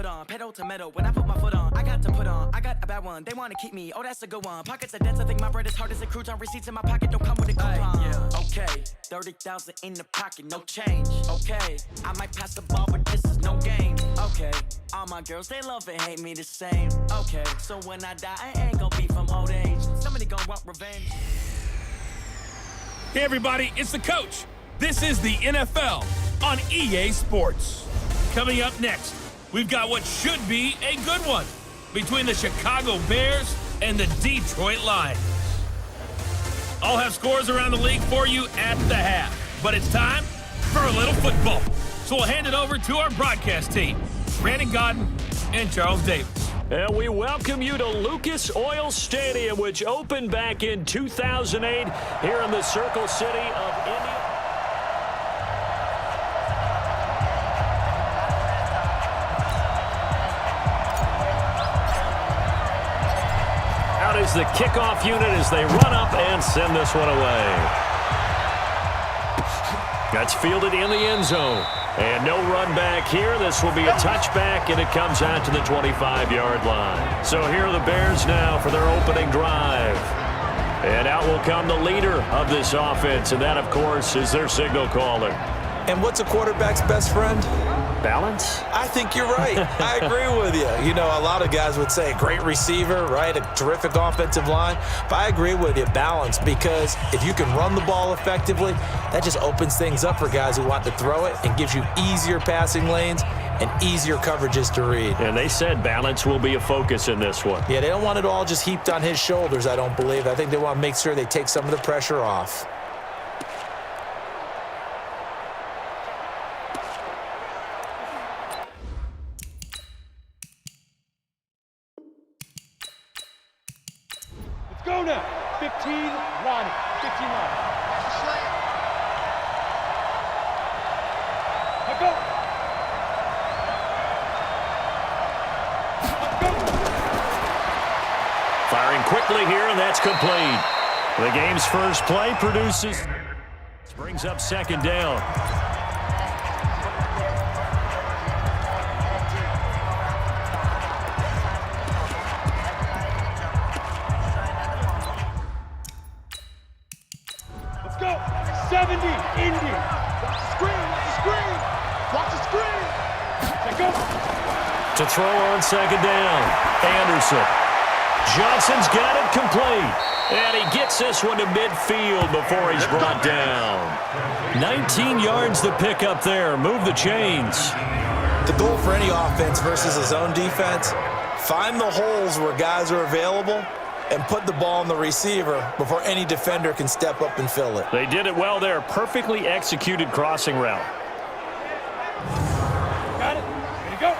hood on, pedal to metal. When I put my foot on, I got to put on. I got a bad one, they want to keep me. Oh, that's a good one. Pockets are dense, I think my bread is hard as a crouton. Receipts in my pocket don't come with a coupon. Yeah, okay, 30,000 in the pocket, no change. Okay, I might pass the ball, but this is no game. Okay, all my girls, they love and hate me the same. Okay, so when I die, I ain't gonna be from old age. Somebody gonna want revenge. Hey everybody, it's the coach. This is the NFL on EA Sports. Coming up next, we've got what should be a good one between the Chicago Bears and the Detroit Lions. I'll have scores around the league for you at the half, but it's time for a little football. So we'll hand it over to our broadcast team, Brandon Godden and Charles Davis. And we welcome you to Lucas Oil Stadium, which opened back in 2008 here in the Circle City of India. Out is the kickoff unit as they run up and send this one away. That's fielded in the end zone. And no run back here. This will be a touchback, and it comes out to the 25-yard line. So here are the Bears now for their opening drive. And out will come the leader of this offense, and that, of course, is their signal caller. And what's a quarterback's best friend? Balance? I think you're right. I agree with you. You know, a lot of guys would say great receiver, right? A terrific offensive line. But I agree with you, balance, because if you can run the ball effectively, that just opens things up for guys who want to throw it and gives you easier passing lanes and easier coverages to read. And they said balance will be a focus in this one. Yeah, they don't want it all just heaped on his shoulders, I don't believe. I think they want to make sure they take some of the pressure off. Go now. 15, Ronnie. 15, Ronnie. Let's go. Let's go. Firing quickly here, and that's complete. The game's first play produces. Brings up second down. Let's go. 70, Indy. Watch the screen. Watch the screen. Watch the screen. Let's go. To throw on second down. Anderson. Johnson's got it complete. And he gets this one to midfield before he's brought down. 19 yards to pick up there. Move the chains. The goal for any offense versus a zone defense, find the holes where guys are available and put the ball on the receiver before any defender can step up and fill it. They did it well there. Perfectly executed crossing route. Got it. There you go.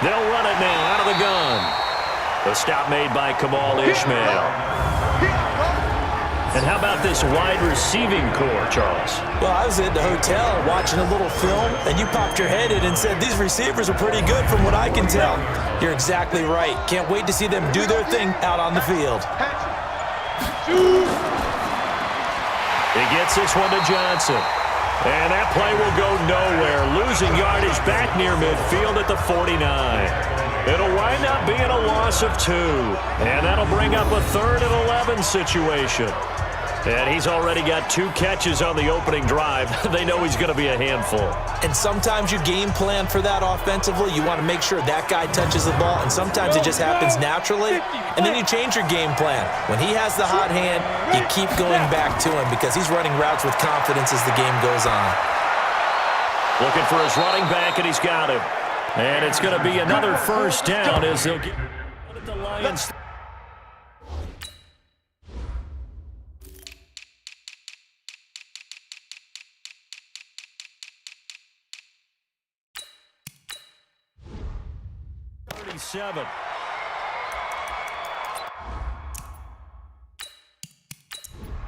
They'll run it now out of the gun. The stop made by Kamal Ishmael. And how about this wide receiving core, Charles? Well, I was at the hotel watching a little film, and you popped your head in and said, these receivers are pretty good from what I can tell. You're exactly right. Can't wait to see them do their thing out on the field. He gets this one to Johnson. And that play will go nowhere, losing yardage back near midfield at the 49. It'll wind up being a loss of 2. And that'll bring up a 3rd and 11 situation. And he's already got 2 catches on the opening drive. They know he's going to be a handful. And sometimes you game plan for that offensively. You want to make sure that guy touches the ball, and sometimes it just happens naturally, and then you change your game plan. When he has the hot hand, you keep going back to him because he's running routes with confidence as the game goes on. Looking for his running back, and he's got him. And it's going to be another first down as they'll get the Lions. Seven.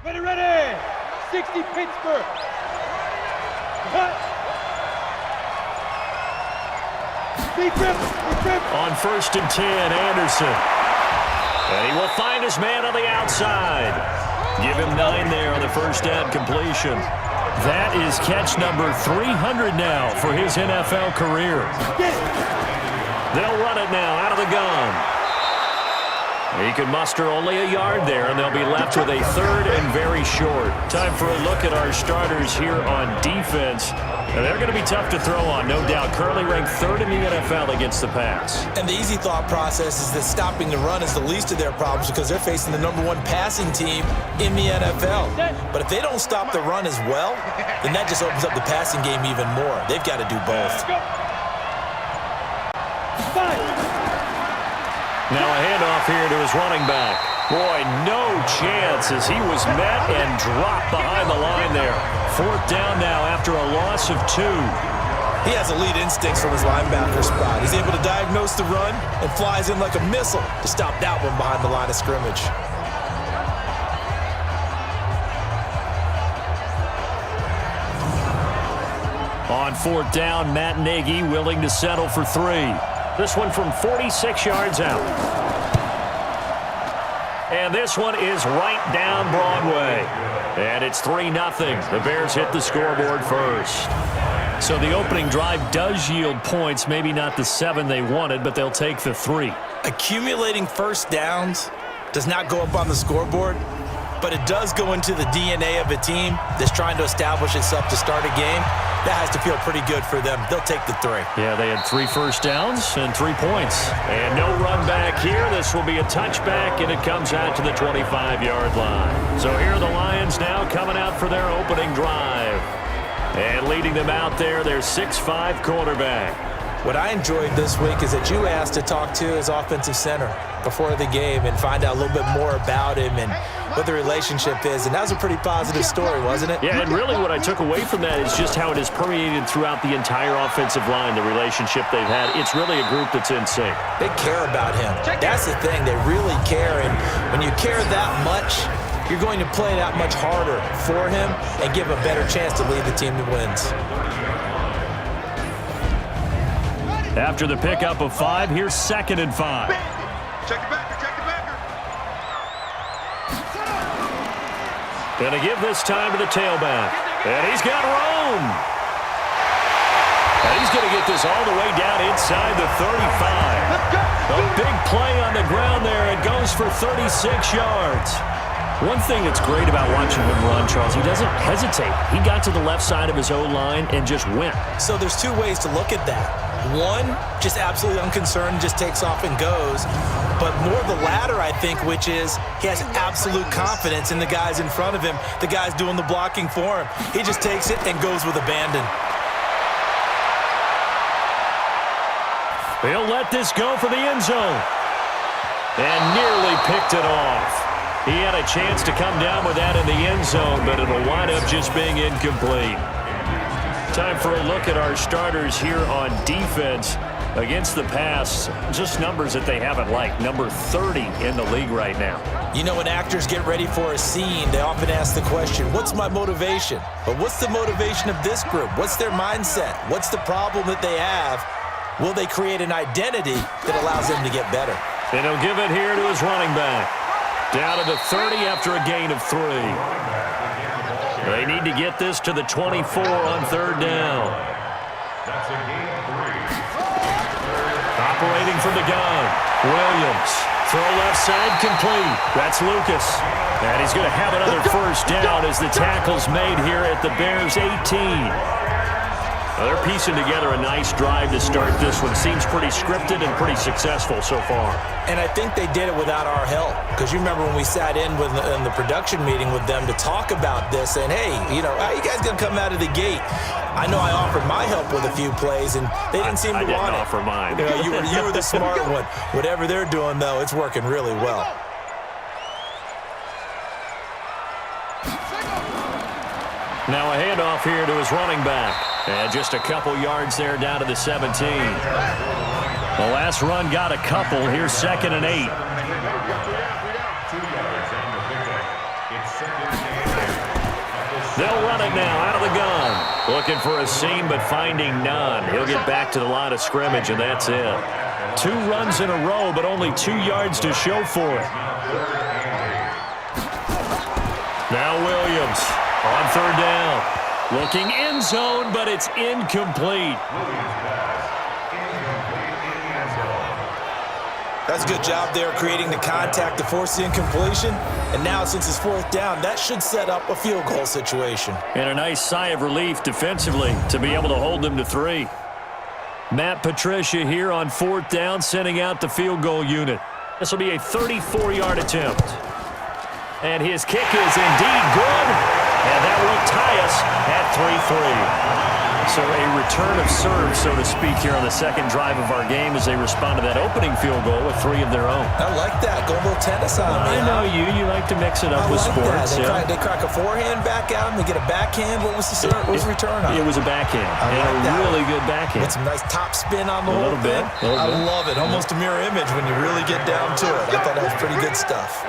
Ready. 60 Pittsburgh. Cut. Big rip. On 1st and 10, Anderson. And he will find his man on the outside. Give him 9 there on the first down completion. That is catch number 300 now for his NFL career. They'll run it now out of the gun. He can muster only a yard there, and they'll be left with a third and very short. Time for a look at our starters here on defense. And they're going to be tough to throw on, no doubt. Currently ranked third in the NFL against the pass. And the easy thought process is that stopping the run is the least of their problems because they're facing the #1 passing team in the NFL. But if they don't stop the run as well, then that just opens up the passing game even more. They've got to do both. Now a handoff here to his running back. Boy, no chance as he was met and dropped behind the line there. 4th down now after a loss of 2. He has elite instincts from his linebacker spot. He's able to diagnose the run and flies in like a missile to stop that one behind the line of scrimmage. On 4th down, Matt Nagy willing to settle for 3. This one from 46 yards out. And this one is right down Broadway. And it's 3-0. The Bears hit the scoreboard first. So the opening drive does yield points, maybe not the 7 they wanted, but they'll take the 3. Accumulating first downs does not go up on the scoreboard, but it does go into the DNA of a team that's trying to establish itself to start a game. That has to feel pretty good for them. They'll take the 3. Yeah, they had 3 first downs and 3 points. And no run back here. This will be a touchback, and it comes out to the 25-yard line. So here are the Lions now coming out for their opening drive. And leading them out there, their 6'5" quarterback. What I enjoyed this week is that you asked to talk to his offensive center before the game and find out a little bit more about him and what the relationship is. And that was a pretty positive story, wasn't it? Yeah, and really what I took away from that is just how it has permeated throughout the entire offensive line, the relationship they've had. It's really a group that's in sync. They care about him. That's the thing. They really care. And when you care that much, you're going to play that much harder for him and give a better chance to lead the team to wins. After the pickup of 5, here's 2nd and 5. Check the backer, check the backer. Gonna give this time to the tailback. And he's got room. And he's gonna get this all the way down inside the 35. A big play on the ground there. It goes for 36 yards. One thing that's great about watching him run, Charles, he doesn't hesitate. He got to the left side of his O-line and just went. So there's 2 ways to look at that. One, just absolutely unconcerned, just takes off and goes. But more the latter, I think, which is he has absolute confidence in the guys in front of him, the guys doing the blocking for him. He just takes it and goes with abandon. He'll let this go for the end zone. And nearly picked it off. He had a chance to come down with that in the end zone, but it'll wind up just being incomplete. Time for a look at our starters here on defense against the pass. Just numbers that they haven't liked. Number 30 in the league right now. You know, when actors get ready for a scene, they often ask the question, what's my motivation? But what's the motivation of this group? What's their mindset? What's the problem that they have? Will they create an identity that allows them to get better? And he'll give it here to his running back. Down to the 30 after a gain of 3. They need to get this to the 24 on 3rd down. Operating from the gun. Williams. Throw left side complete. That's Lucas. And he's going to have another first down as the tackle's made here at the Bears' 18. Now they're piecing together a nice drive to start this one. Seems pretty scripted and pretty successful so far. And I think they did it without our help. Because you remember when we sat in the production meeting with them to talk about this, and hey, you know, how you guys going to come out of the gate? I know I offered my help with a few plays, and they didn't seem to want it. I didn't offer mine. You know, you were the smart one. Whatever they're doing, though, it's working really well. Now a handoff here to his running back. And just a couple yards there down to the 17. The last run got a couple. Here's 2nd and 8. They'll run it now out of the gun. Looking for a seam, but finding none. He'll get back to the line of scrimmage, and that's it. 2 runs in a row, but only 2 yards to show for it. third down. Looking end zone, but it's incomplete. That's a good job there creating the contact to force the incompletion. And now, since it's fourth down, that should set up a field goal situation. And a nice sigh of relief defensively to be able to hold them to 3. Matt Patricia here on fourth down, sending out the field goal unit. This will be a 34-yard attempt. And his kick is indeed good. And that will tie us at 3-3. So a return of serve, so to speak, here on the second drive of our game as they respond to that opening field goal with 3 of their own. I like that. Go a little tennis on me. I know you. You like to mix it up with sports. They crack a forehand back out and they get a backhand. What was the return on? It was a backhand. Like a really good backhand. With some nice top spin on the whole thing. I love it. Almost a mirror image when you really get down to it. I thought that was pretty good stuff.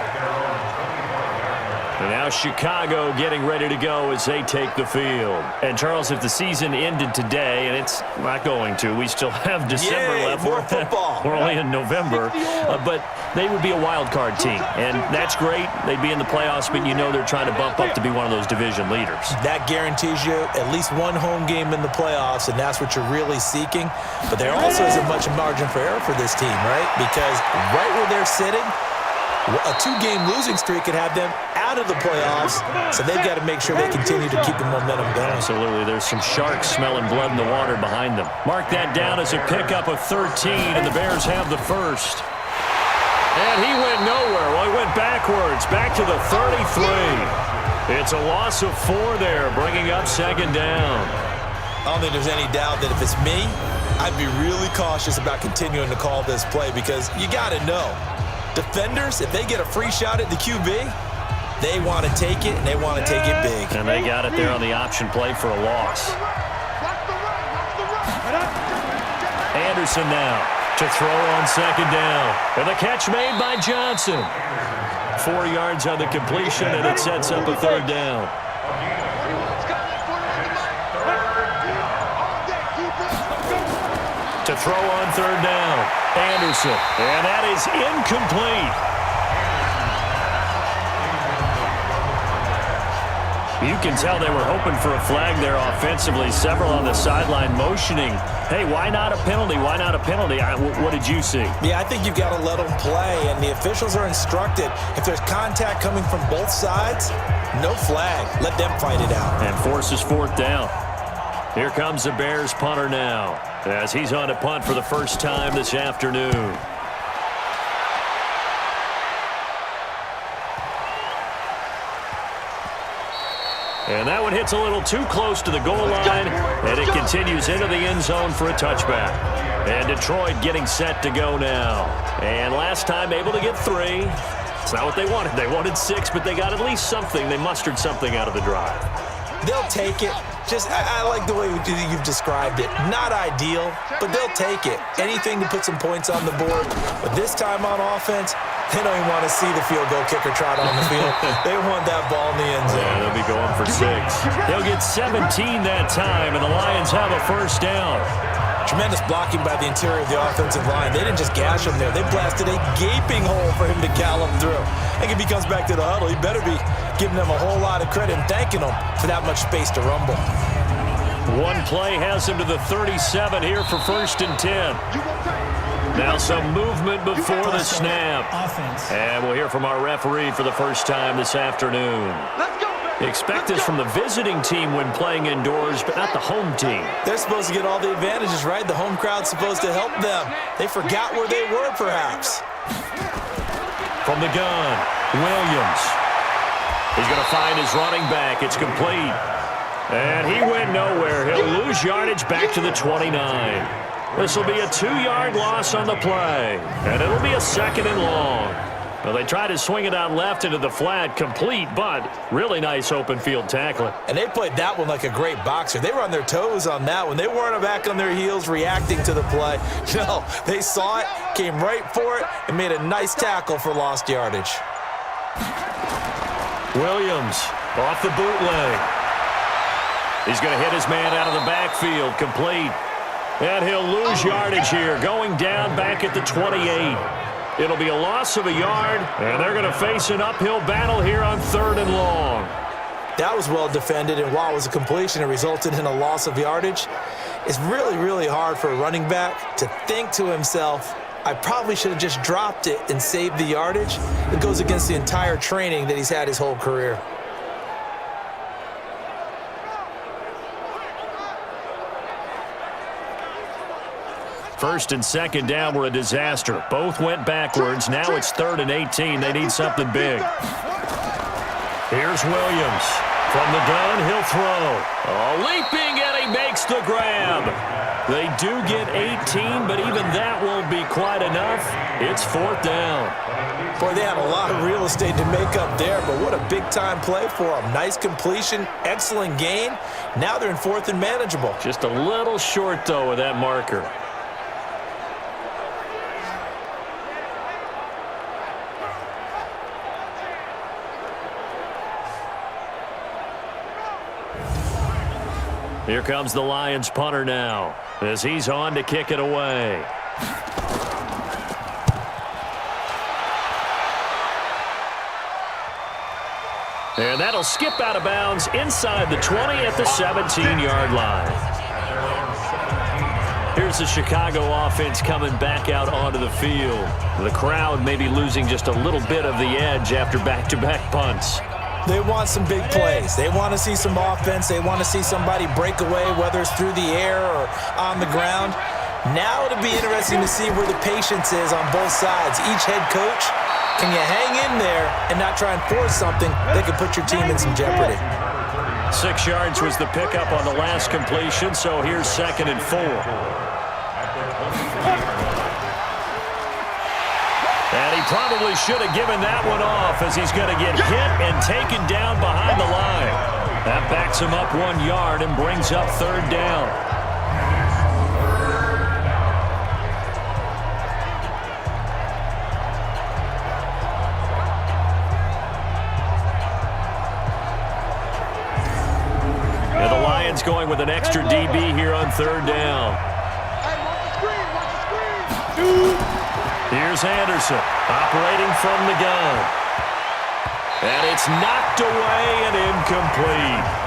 And now Chicago getting ready to go as they take the field. And, Charles, if the season ended today, and it's not going to, we still have December left. More football. We're only in November. But they would be a wild card team. And that's great. They'd be in the playoffs, but you know they're trying to bump up to be one of those division leaders. That guarantees you at least one home game in the playoffs, and that's what you're really seeking. But there also isn't much margin for error for this team, right? Because right where they're sitting, a 2-game losing streak could have them out of the playoffs, so they've got to make sure they continue to keep the momentum going. Absolutely. There's some sharks smelling blood in the water behind them. Mark that down as a pickup of 13, and the Bears have the first. And he went nowhere. Well, he went backwards, back to the 33. It's a loss of 4 there, bringing up second down. I don't think there's any doubt that if it's me, I'd be really cautious about continuing to call this play because you got to know. Defenders, if they get a free shot at the QB, they want to take it, and they want to take it big. And they got it there on the option play for a loss. Anderson now to throw on second down. And the catch made by Johnson. 4 yards on the completion, and it sets up a third down. To throw on third down, Anderson, and that is incomplete. You can tell they were hoping for a flag there offensively. Several on the sideline motioning, hey, why not a penalty? Why not a penalty? What did you see? Yeah, I think you've got to let them play, and the officials are instructed. If there's contact coming from both sides, no flag. Let them fight it out. And forces fourth down. Here comes the Bears punter now as he's on to punt for the first time this afternoon. And that one hits a little too close to the goal line, and it continues into the end zone for a touchback. And Detroit getting set to go now. And last time able to get 3. It's not what they wanted. They wanted 6, but they got at least something. They mustered something out of the drive. They'll take it. I like the way you've described it. Not ideal, but they'll take it. Anything to put some points on the board. But this time on offense, they don't even want to see the field goal kicker trot on the field. They want that ball in the end zone. Yeah, they'll be going for 6. They'll get 17 that time, and the Lions have a first down. Tremendous blocking by the interior of the offensive line. They didn't just gash him there. They blasted a gaping hole for him to gallop through. I think if he comes back to the huddle, he better be giving them a whole lot of credit and thanking them for that much space to rumble. One play has him to the 37 here for 1st and 10. Now some movement before the snap. And we'll hear from our referee for the first time this afternoon. Expect this from the visiting team when playing indoors, but not the home team. They're supposed to get all the advantages, right? The home crowd's supposed to help them. They forgot where they were, perhaps. From the gun, Williams. He's going to find his running back. It's complete. And he went nowhere. He'll lose yardage back to the 29. This will be a 2-yard loss on the play. And it'll be a 2nd and long. Well, they tried to swing it out left into the flat, complete, but really nice open field tackling. And they played that one like a great boxer. They were on their toes on that one. They weren't back on their heels reacting to the play. No, they saw it, came right for it, and made a nice tackle for lost yardage. Williams off the bootleg. He's going to hit his man out of the backfield, complete. And he'll lose yardage here, going down back at the 28. It'll be a loss of a yard, and they're going to face an uphill battle here on 3rd and long. That was well defended, and while it was a completion, it resulted in a loss of yardage. It's really, really hard for a running back to think to himself, I probably should have just dropped it and saved the yardage. It goes against the entire training that he's had his whole career. First and second down were a disaster. Both went backwards. Now it's 3rd and 18. They need something big. Here's Williams. From the gun, he'll throw. Oh, leaping, and he makes the grab. They do get 18, but even that won't be quite enough. It's 4th down. Boy, they had a lot of real estate to make up there, but what a big-time play for them. Nice completion, excellent gain. Now they're in 4th and manageable. Just a little short, though, of that marker. Here comes the Lions punter now as he's on to kick it away. And that'll skip out of bounds inside the 20 at the 17-yard line. Here's the Chicago offense coming back out onto the field. The crowd may be losing just a little bit of the edge after back-to-back punts. They want some big plays. They want to see some offense. They want to see somebody break away, whether it's through the air or on the ground. Now it'll be interesting to see where the patience is on both sides. Each head coach, can you hang in there and not try and force something that could put your team in some jeopardy? 6 yards was the pickup on the last completion, so here's 2nd and 4. And he probably should have given that one off as he's going to get hit and taken down behind the line. That backs him up 1 yard and brings up 3rd down. And the Lions going with an extra DB here on 3rd down. Here's Anderson, operating from the gun. And it's knocked away and incomplete.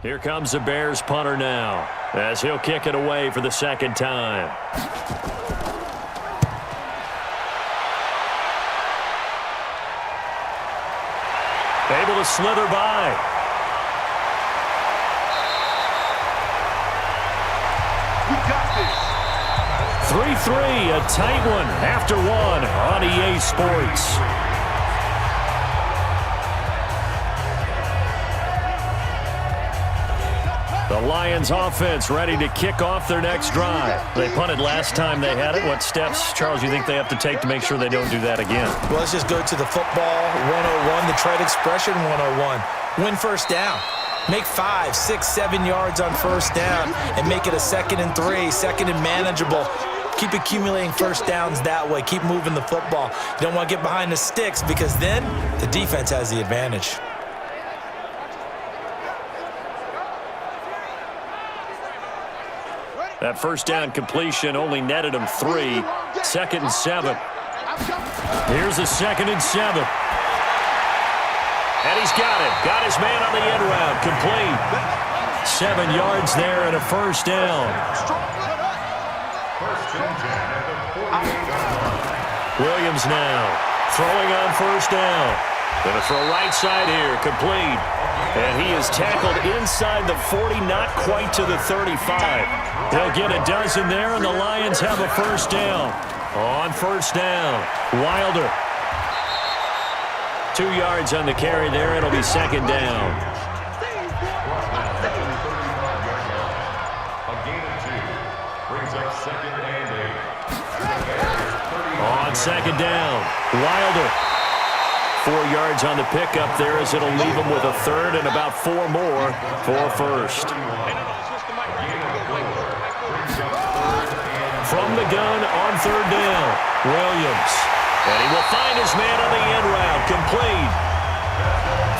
Here comes the Bears punter now as he'll kick it away for the 2nd time. Able to slither by. We got this. 3-3, a tight one after one on EA Sports. The Lions offense ready to kick off their next drive. They punted last time they had it. What steps, Charles, you think they have to take to make sure they don't do that again? Well, let's just go to the football 101, the trade expression 101. Win 1st down. Make 5, 6, 7 yards on 1st down and make it a 2nd and 3, 2nd and manageable. Keep accumulating 1st downs that way. Keep moving the football. You don't want to get behind the sticks because then the defense has the advantage. That 1st down completion only netted him 3. 2nd and 7. Here's a 2nd and 7. And he's got it. Got his man on the end round. Complete. 7 yards there and a 1st down. Williams now throwing on 1st down. Gonna throw right side here, complete. And he is tackled inside the 40, not quite to the 35. They'll get a dozen there, and the Lions have a first down. On first down, Wilder. 2 yards on the carry there. It'll be second down. On second down, Wilder. 4 yards on the pickup there as it'll leave him with a third and about 4 more for first. From the gun on third down, Williams. And he will find his man on the end route, complete.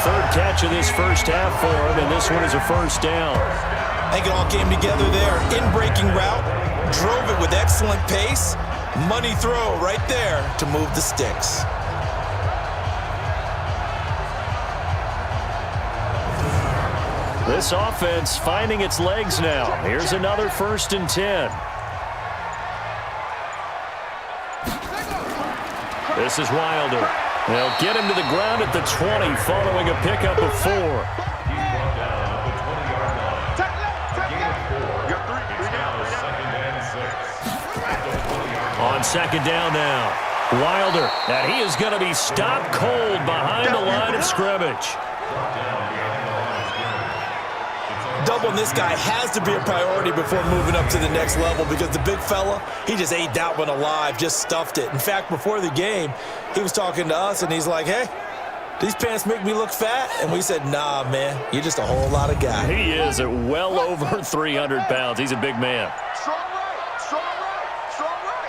Third catch of this first half for him, and this one is a first down. I think it all came together there. In-breaking route, drove it with excellent pace. Money throw right there to move the sticks. This offense finding its legs now. Here's another 1st and 10. This is Wilder. They'll get him to the ground at the 20 following a pickup of 4. On second down now, Wilder. And he is going to be stopped cold behind the line of scrimmage. Doubling this guy has to be a priority before moving up to the next level because the big fella, he just ate that one alive, just stuffed it. In fact, before the game, he was talking to us, and he's like, hey, these pants make me look fat? And we said, nah, man, you're just a whole lot of guy. He is at well over 300 pounds. He's a big man. Strong right, strong right, strong right.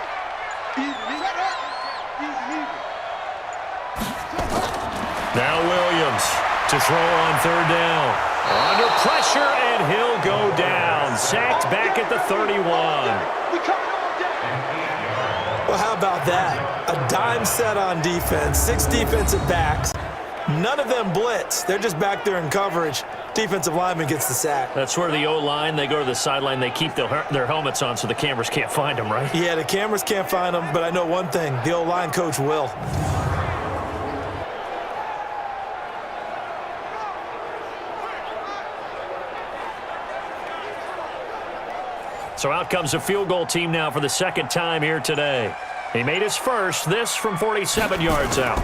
Now Williams to throw on third down. Under pressure, and he'll go down. Sacked back at the 31. Well, how about that? A dime set on defense, 6 defensive backs. None of them blitz. They're just back there in coverage. Defensive lineman gets the sack. That's where the O-line, they go to the sideline, they keep their helmets on so the cameras can't find them, right? Yeah, the cameras can't find them, but I know one thing. The O-line coach will. So out comes a field goal team now for the second time here today. He made his first, this from 47 yards out.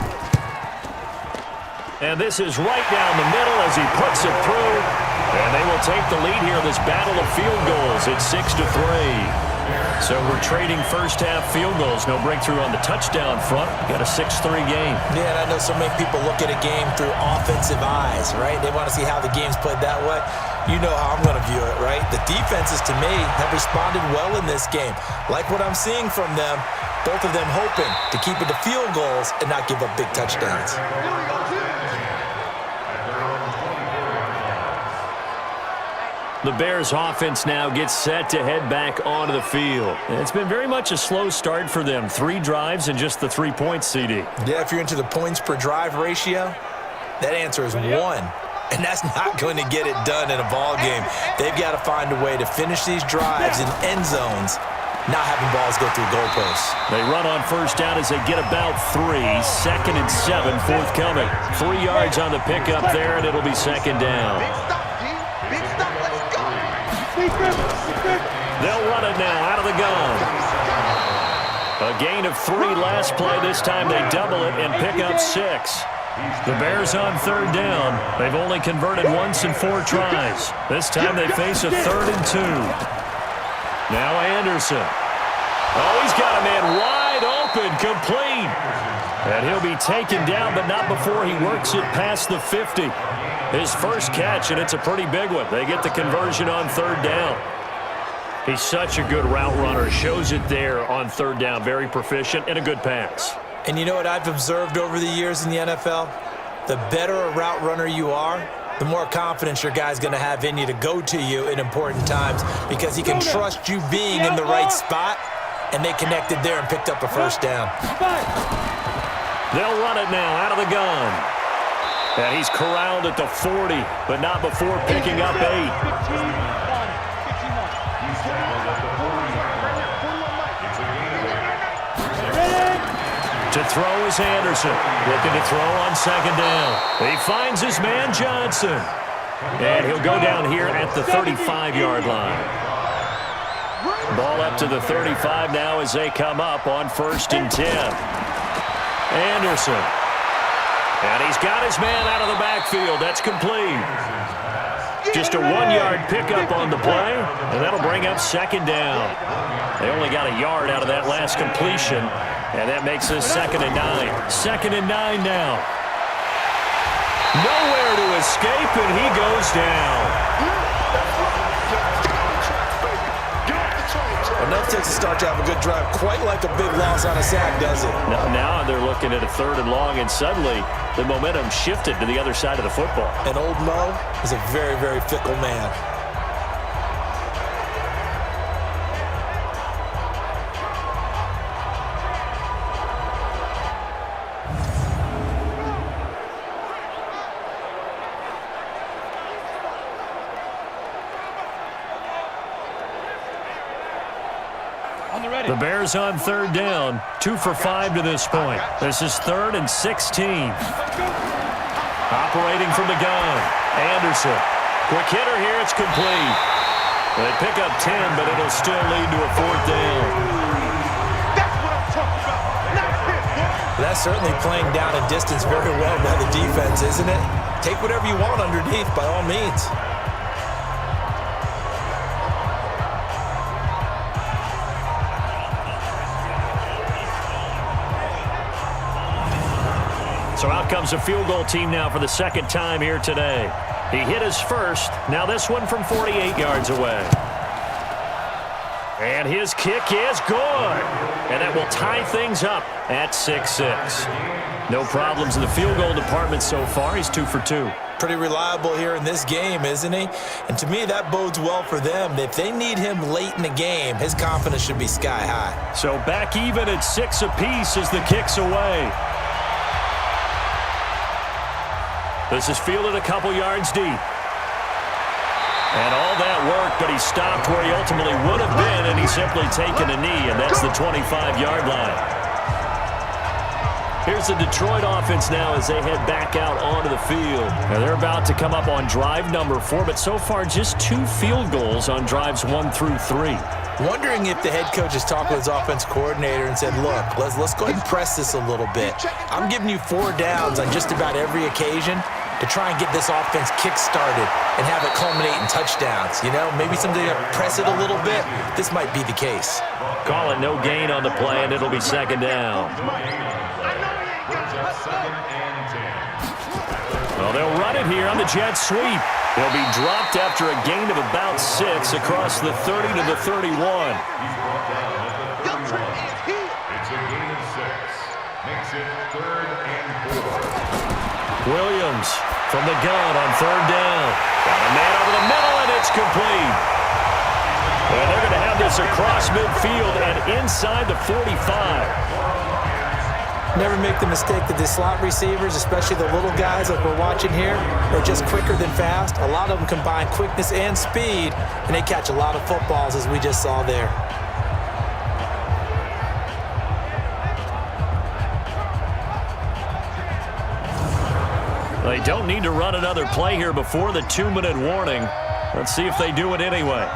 And this is right down the middle as he puts it through. And they will take the lead here in this battle of field goals. It's 6-3. So we're trading first half field goals. No breakthrough on the touchdown front. Got a 6-3 game. Yeah, and I know so many people look at a game through offensive eyes, right? They want to see how the game's played that way. You know how I'm going to view it, right? The defenses, to me, have responded well in this game. Like what I'm seeing from them, both of them hoping to keep it to field goals and not give up big touchdowns. The Bears offense now gets set to head back onto the field. It's been very much a slow start for them. 3 drives and just the 3 points, CD. Yeah, if you're into the points per drive ratio, that answer is 1. And that's not going to get it done in a ball game. They've got to find a way to finish these drives in end zones, not having balls go through goalposts. They run on first down as they get about 3. 2nd and 7, forthcoming. 3 yards on the pickup there, and it'll be second down. Big stop, let's go. They'll run it now out of the gun. A gain of 3 last play. This time they double it and pick up 6. The Bears on third down. They've only converted once in 4 tries. This time they face a 3rd and 2. Now Anderson. Oh, he's got a man wide open, complete. And he'll be taken down, but not before he works it past the 50. His first catch, and it's a pretty big one. They get the conversion on third down. He's such a good route runner. Shows it there on third down. Very proficient and a good pass. And you know what I've observed over the years in the NFL? The better a route runner you are, the more confidence your guy's going to have in you to go to you in important times because he can trust you being in the right spot, and they connected there and picked up a first down. They'll run it now out of the gun. And he's corralled at the 40, but not before picking up 8. To throw is Anderson. Looking to throw on second down. He finds his man Johnson. And he'll go down here at the 35-yard line. Ball up to the 35 now as they come up on 1st and 10. Anderson. And he's got his man out of the backfield. That's complete. Just a 1-yard pickup on the play, and that'll bring up 2nd down. They only got a yard out of that last completion, and that makes us 2nd and 9. 2nd and 9 now. Nowhere to escape, and he goes down. Enough takes to start to have a good drive. Quite like a big loss on a sack, does it? Now they're looking at a 3rd and long, and suddenly the momentum shifted to the other side of the football. And old Mo is a very, very fickle man. The Bears on 3rd down, 2 for 5 to this point. This is 3rd and 16. Operating from the gun, Anderson. Quick hitter here, it's complete. They pick up 10, but it'll still lead to a 4th down. That's what I'm talking about. Not hit, boy. That's certainly playing down in distance very well by the defense, isn't it? Take whatever you want underneath, by all means. So out comes a field goal team now for the 2nd time here today. He hit his first. Now this one from 48 yards away. And his kick is good. And that will tie things up at 6-6. No problems in the field goal department so far. He's 2 for 2. Pretty reliable here in this game, isn't he? And to me, that bodes well for them. If they need him late in the game, his confidence should be sky high. So back even at 6 apiece as the kick's away. This is fielded a couple yards deep. And all that work, but he stopped where he ultimately would have been, and he's simply taken a knee, and that's the 25-yard line. Here's the Detroit offense now as they head back out onto the field. Now they're about to come up on drive number 4, but so far just 2 field goals on drives 1 through 3. Wondering if the head coach has talked with his offense coordinator and said, look, let's go ahead and press this a little bit. I'm giving you 4 downs on just about every occasion to try and get this offense kick-started and have it culminate in touchdowns. You know, maybe someday to press it a little bit. This might be the case. Call it no gain on the play, and it'll be 2nd down. Well, they'll run it here on the jet sweep. They'll be dropped after a gain of about 6 across the 30 to the 31. It's a gain of 6. Makes it 3rd and 4. Williams from the gun on 3rd down. Got a man over the middle, and it's complete. And they're going to have this across midfield and inside the 45. Never make the mistake that the slot receivers, especially the little guys like we're watching here, are just quicker than fast. A lot of them combine quickness and speed, and they catch a lot of footballs, as we just saw there. They don't need to run another play here before the 2-minute warning. Let's see if they do it anyway.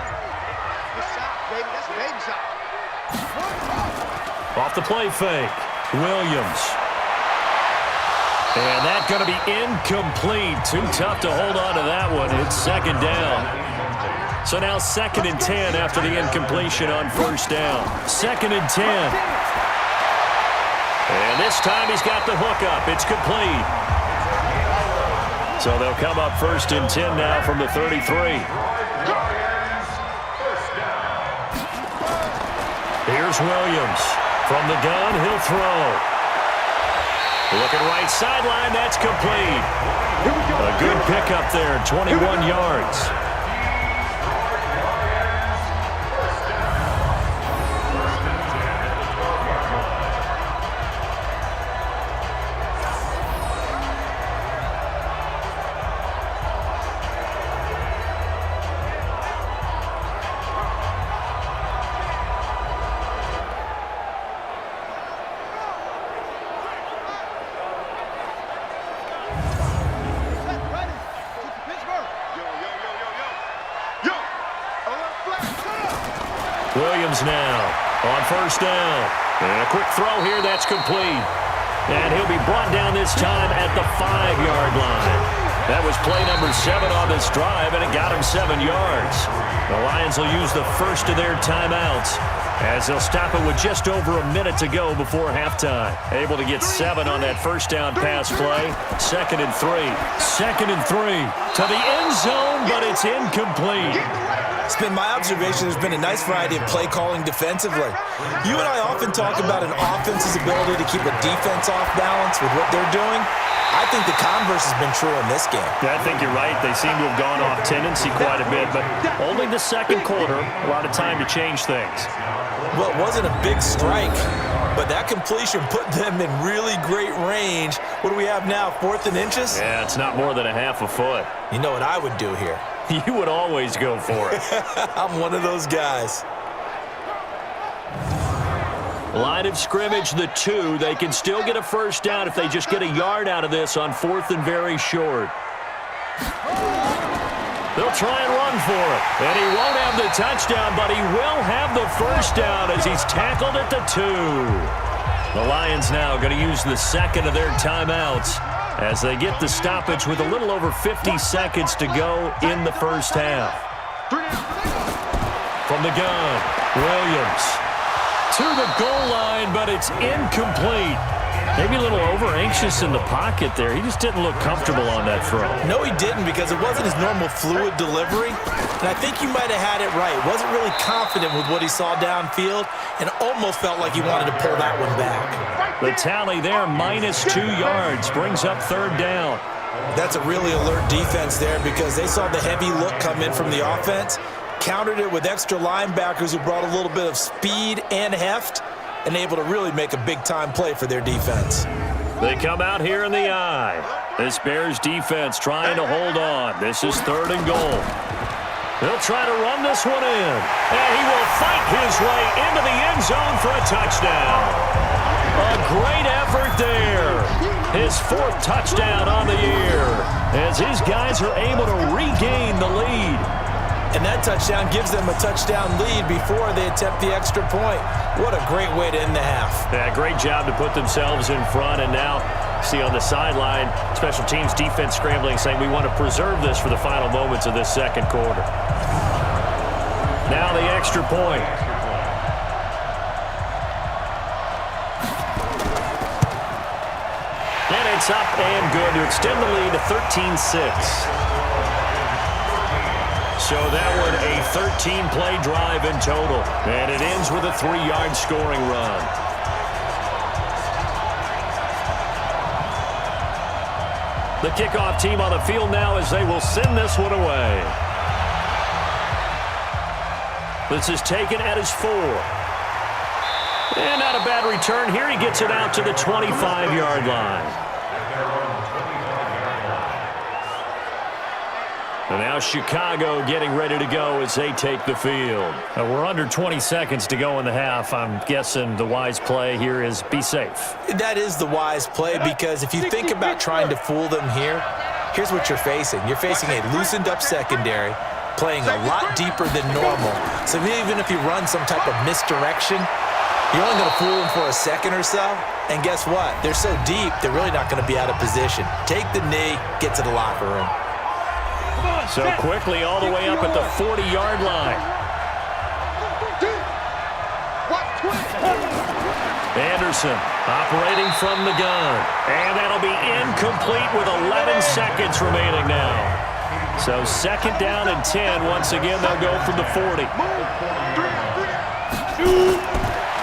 Off the play fake. Williams. And that's going to be incomplete. Too tough to hold on to that one. It's 2nd down. So now 2nd and 10 after the incompletion on 1st down. 2nd and 10. And this time he's got the hookup. It's complete. So they'll come up 1st and 10 now from the 33. Here's Williams. From the gun, he'll throw. Looking right sideline, that's complete. A good pickup there, 21 yards. Williams now on first down. And a quick throw here, that's complete. And he'll be brought down this time at the 5-yard line. That was play number 7 on this drive, and it got him 7 yards. The Lions will use the first of their timeouts as they'll stop it with just over a minute to go before halftime. Able to get 7 on that first down pass play. 2nd and 3. 2nd and 3 to the end zone, but it's incomplete. It's been my observation there's been a nice variety of play calling defensively. You and I often talk about an offense's ability to keep a defense off balance with what they're doing. I think the converse has been true in this game. Yeah, I think you're right. They seem to have gone off tendency quite a bit, but only the second quarter, a lot of time to change things. Well, it wasn't a big strike, but that completion put them in really great range. What do we have now, 4th and inches? Yeah, it's not more than a half a foot. You know what I would do here? You would always go for it. I'm one of those guys. Line of scrimmage, the 2. They can still get a first down if they just get a yard out of this on 4th and very short. They'll try and run for it. And he won't have the touchdown, but he will have the first down as he's tackled at the 2. The Lions now going to use the 2nd of their timeouts as they get the stoppage with a little over 50 seconds to go in the first half. From the gun, Williams to the goal line, but it's incomplete. Maybe a little over-anxious in the pocket there. He just didn't look comfortable on that throw. No, he didn't, because it wasn't his normal fluid delivery. And I think you might have had it right. Wasn't really confident with what he saw downfield and almost felt like he wanted to pull that one back. The tally there, -2 yards, brings up 3rd down. That's a really alert defense there because they saw the heavy look come in from the offense, countered it with extra linebackers who brought a little bit of speed and heft, and able to really make a big-time play for their defense. They come out here in the eye. This Bears defense trying to hold on. This is 3rd and goal. They'll try to run this one in, and he will fight his way into the end zone for a touchdown. A great effort there. His 4th touchdown on the year as his guys are able to regain the lead. And that touchdown gives them a touchdown lead before they attempt the extra point. What a great way to end the half. Yeah, great job to put themselves in front. And now, see on the sideline, special teams defense scrambling, saying we want to preserve this for the final moments of this second quarter. Now the extra point. And it's up and good to extend the lead to 13-6. So that one a 13-play drive in total. And it ends with a 3-yard scoring run. The kickoff team on the field now as they will send this one away. This is taken at his 4. And not a bad return here. He gets it out to the 25-yard line. And now Chicago getting ready to go as they take the field. We're under 20 seconds to go in the half. I'm guessing the wise play here is be safe. That is the wise play because if you think about trying to fool them here, here's what you're facing. You're facing a loosened up secondary, playing a lot deeper than normal. So even if you run some type of misdirection, you're only going to fool them for a second or so. And guess what? They're so deep, they're really not going to be out of position. Take the knee, get to the locker room. So quickly all the way up at the 40-yard line. Anderson operating from the gun. And that'll be incomplete with 11 seconds remaining now. So 2nd down and 10. Once again, they'll go from the 40.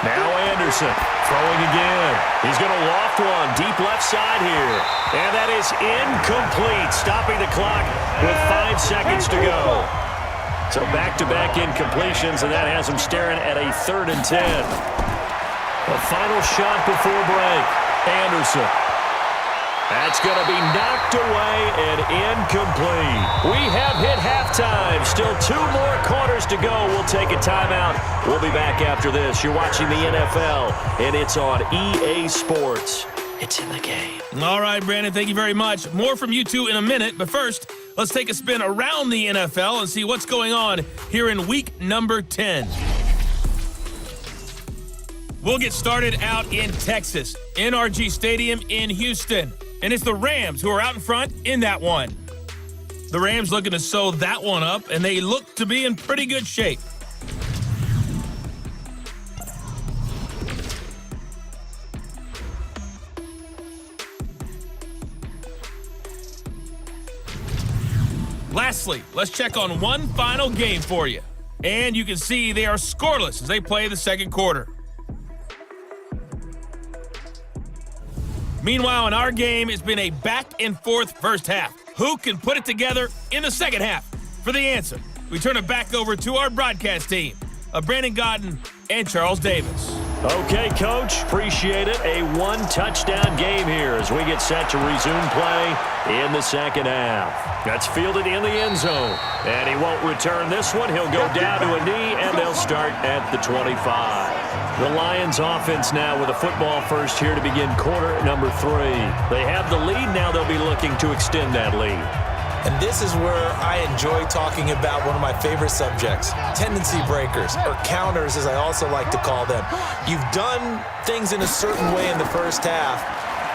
Now Anderson throwing again. He's going to loft one deep left side here. And that is incomplete, stopping the clock with 5 seconds to go. So back-to-back incompletions, and that has him staring at a 3rd and 10. A final shot before break. Anderson. That's going to be knocked away and incomplete. We have hit halftime. Still 2 more quarters to go. We'll take a timeout. We'll be back after this. You're watching the NFL, and it's on EA Sports. It's in the game. All right, Brandon, thank you very much. More from you two in a minute, but first, let's take a spin around the NFL and see what's going on here in week number 10. We'll get started out in Texas, NRG Stadium in Houston. And it's the Rams who are out in front in that one. The Rams looking to sew that one up, and they look to be in pretty good shape. Lastly, let's check on one final game for you. And you can see they are scoreless as they play the second quarter. Meanwhile, in our game, it's been a back-and-forth first half. Who can put it together in the second half? For the answer, we turn it back over to our broadcast team of Brandon Godden and Charles Davis. Okay, Coach, appreciate it. A one-touchdown game here as we get set to resume play in the second half. That's fielded in the end zone, and he won't return this one. He'll go down to a knee, and they'll start at the 25. The Lions offense now with a football first here to begin quarter number 3. They have the lead. Now they'll be looking to extend that lead. And this is where I enjoy talking about one of my favorite subjects, tendency breakers, or counters as I also like to call them. You've done things in a certain way in the first half,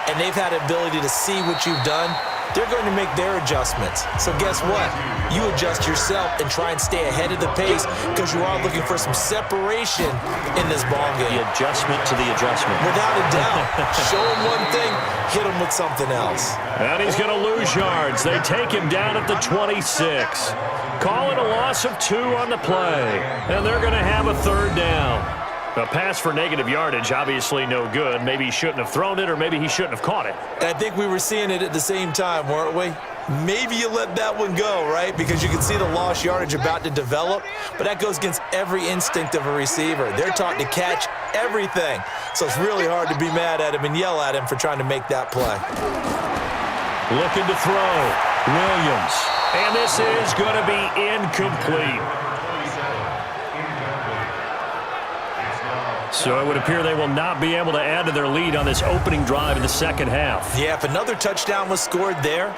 and they've had the ability to see what you've done. They're going to make their adjustments. So guess what? You adjust yourself and try and stay ahead of the pace because you are looking for some separation in this ball game. The adjustment to the adjustment. Without a doubt. Show him one thing, hit him with something else. And he's going to lose yards. They take him down at the 26. Call it a loss of 2 on the play. And they're going to have a third down. A pass for negative yardage, obviously no good. Maybe he shouldn't have thrown it, or maybe he shouldn't have caught it. I think we were seeing it at the same time, weren't we? Maybe you let that one go, right? Because you can see the lost yardage about to develop, but that goes against every instinct of a receiver. They're taught to catch everything, so it's really hard to be mad at him and yell at him for trying to make that play. Looking to throw, Williams. And this is going to be incomplete. So it would appear they will not be able to add to their lead on this opening drive in the second half. Yeah, if another touchdown was scored there,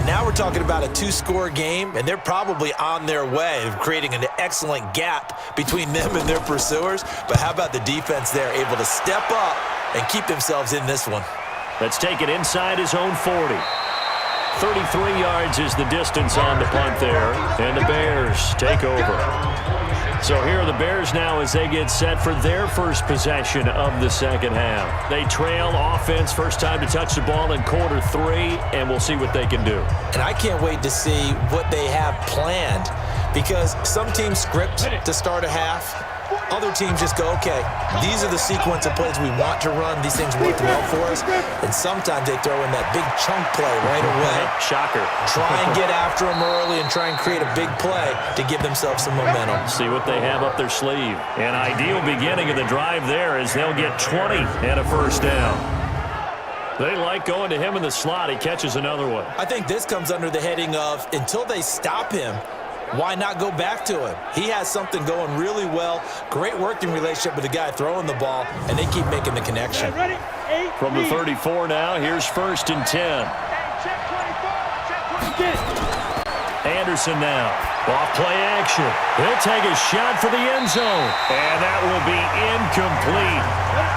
now we're talking about a 2-score game, and they're probably on their way of creating an excellent gap between them and their pursuers. But how about the defense there, able to step up and keep themselves in this one? Let's take it inside his own 40. 33 yards is the distance on the punt there, and the Bears take over. So here are the Bears now as they get set for their first possession of the second half. They trail offense, first time to touch the ball in quarter 3, and we'll see what they can do. And I can't wait to see what they have planned, because some teams script to start a half. Other teams just go, okay, these are the sequence of plays we want to run. These things work well for us. And sometimes they throw in that big chunk play right away. Shocker. Try and get after them early and try and create a big play to give themselves some momentum. See what they have up their sleeve. An ideal beginning of the drive there as they'll get 20 and a first down. They like going to him in the slot. He catches another one. I think this comes under the heading of until they stop him, why not go back to him? He has something going really well. Great working relationship with the guy throwing the ball, and they keep making the connection. From the 34 now, here's 1st and 10. Anderson now. Off play action. He'll take a shot for the end zone. And that will be incomplete.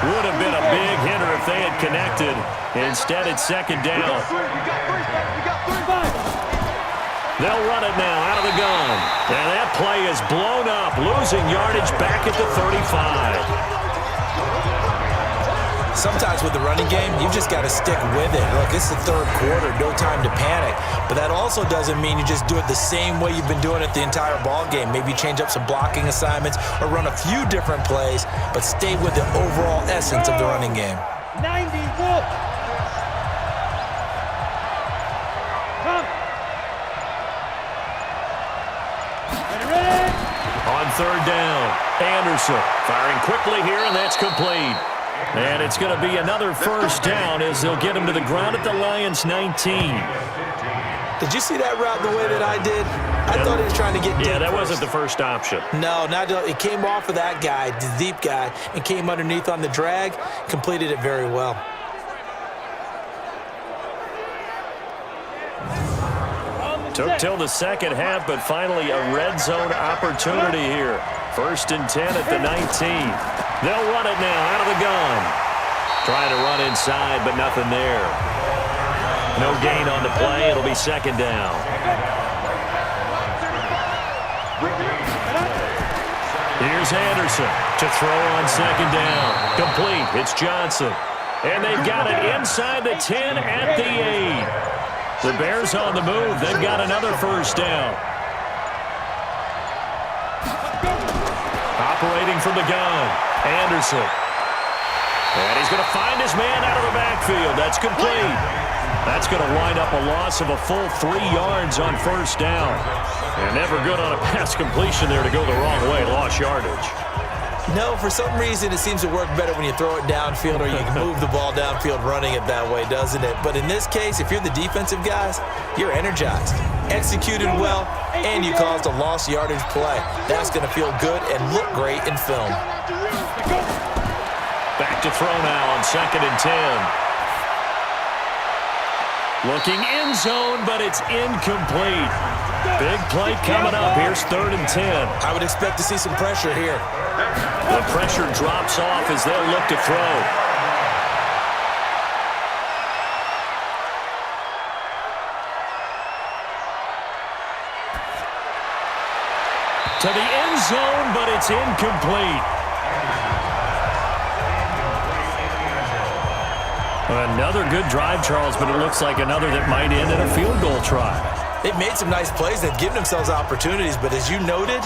Would have been a big hitter if they had connected. Instead, it's 2nd down. They'll run it now out of the gun. And that play is blown up, losing yardage back at the 35. Sometimes with the running game, you've just got to stick with it. Look, it's the 3rd quarter, no time to panic. But that also doesn't mean you just do it the same way you've been doing it the entire ball game. Maybe change up some blocking assignments or run a few different plays, but stay with the overall essence of the running game. 90, Wolf. Come. On 3rd down, Anderson firing quickly here, and that's complete. And it's going to be another first down as they'll get him to the ground at the Lions' 19. Did you see that route the way that I did? I thought he was trying to get deep. Yeah, that wasn't the first option. No, it came off of that guy, the deep guy, and came underneath on the drag, completed it very well. Took till the second half, but finally a red zone opportunity here. 1st and 10 at the 19. They'll run it now out of the gun. Trying to run inside, but nothing there. No gain on the play. It'll be second down. Here's Anderson to throw on second down. Complete. It's Johnson. And they've got it inside the 10 at the 8. The Bears on the move. They've got another first down. Operating from the gun. Anderson. And he's going to find his man out of the backfield. That's complete. That's going to wind up a loss of a full 3 yards on first down. And never good on a pass completion there to go the wrong way. Lost yardage. No, for some reason it seems to work better when you throw it downfield or you can move the ball downfield running it that way, doesn't it? But in this case, if you're the defensive guys, you're energized, executed well, and you caused a lost yardage play. That's going to feel good and look great in film. Back to throw now on 2nd and 10. Looking end zone, but it's incomplete. Big play coming up. Here's 3rd and 10. I would expect to see some pressure here. The pressure drops off as they'll look to throw. To the end zone, but it's incomplete. Another good drive, Charles, but it looks like another that might end in a field goal try. They've made some nice plays. They've given themselves opportunities, but as you noted,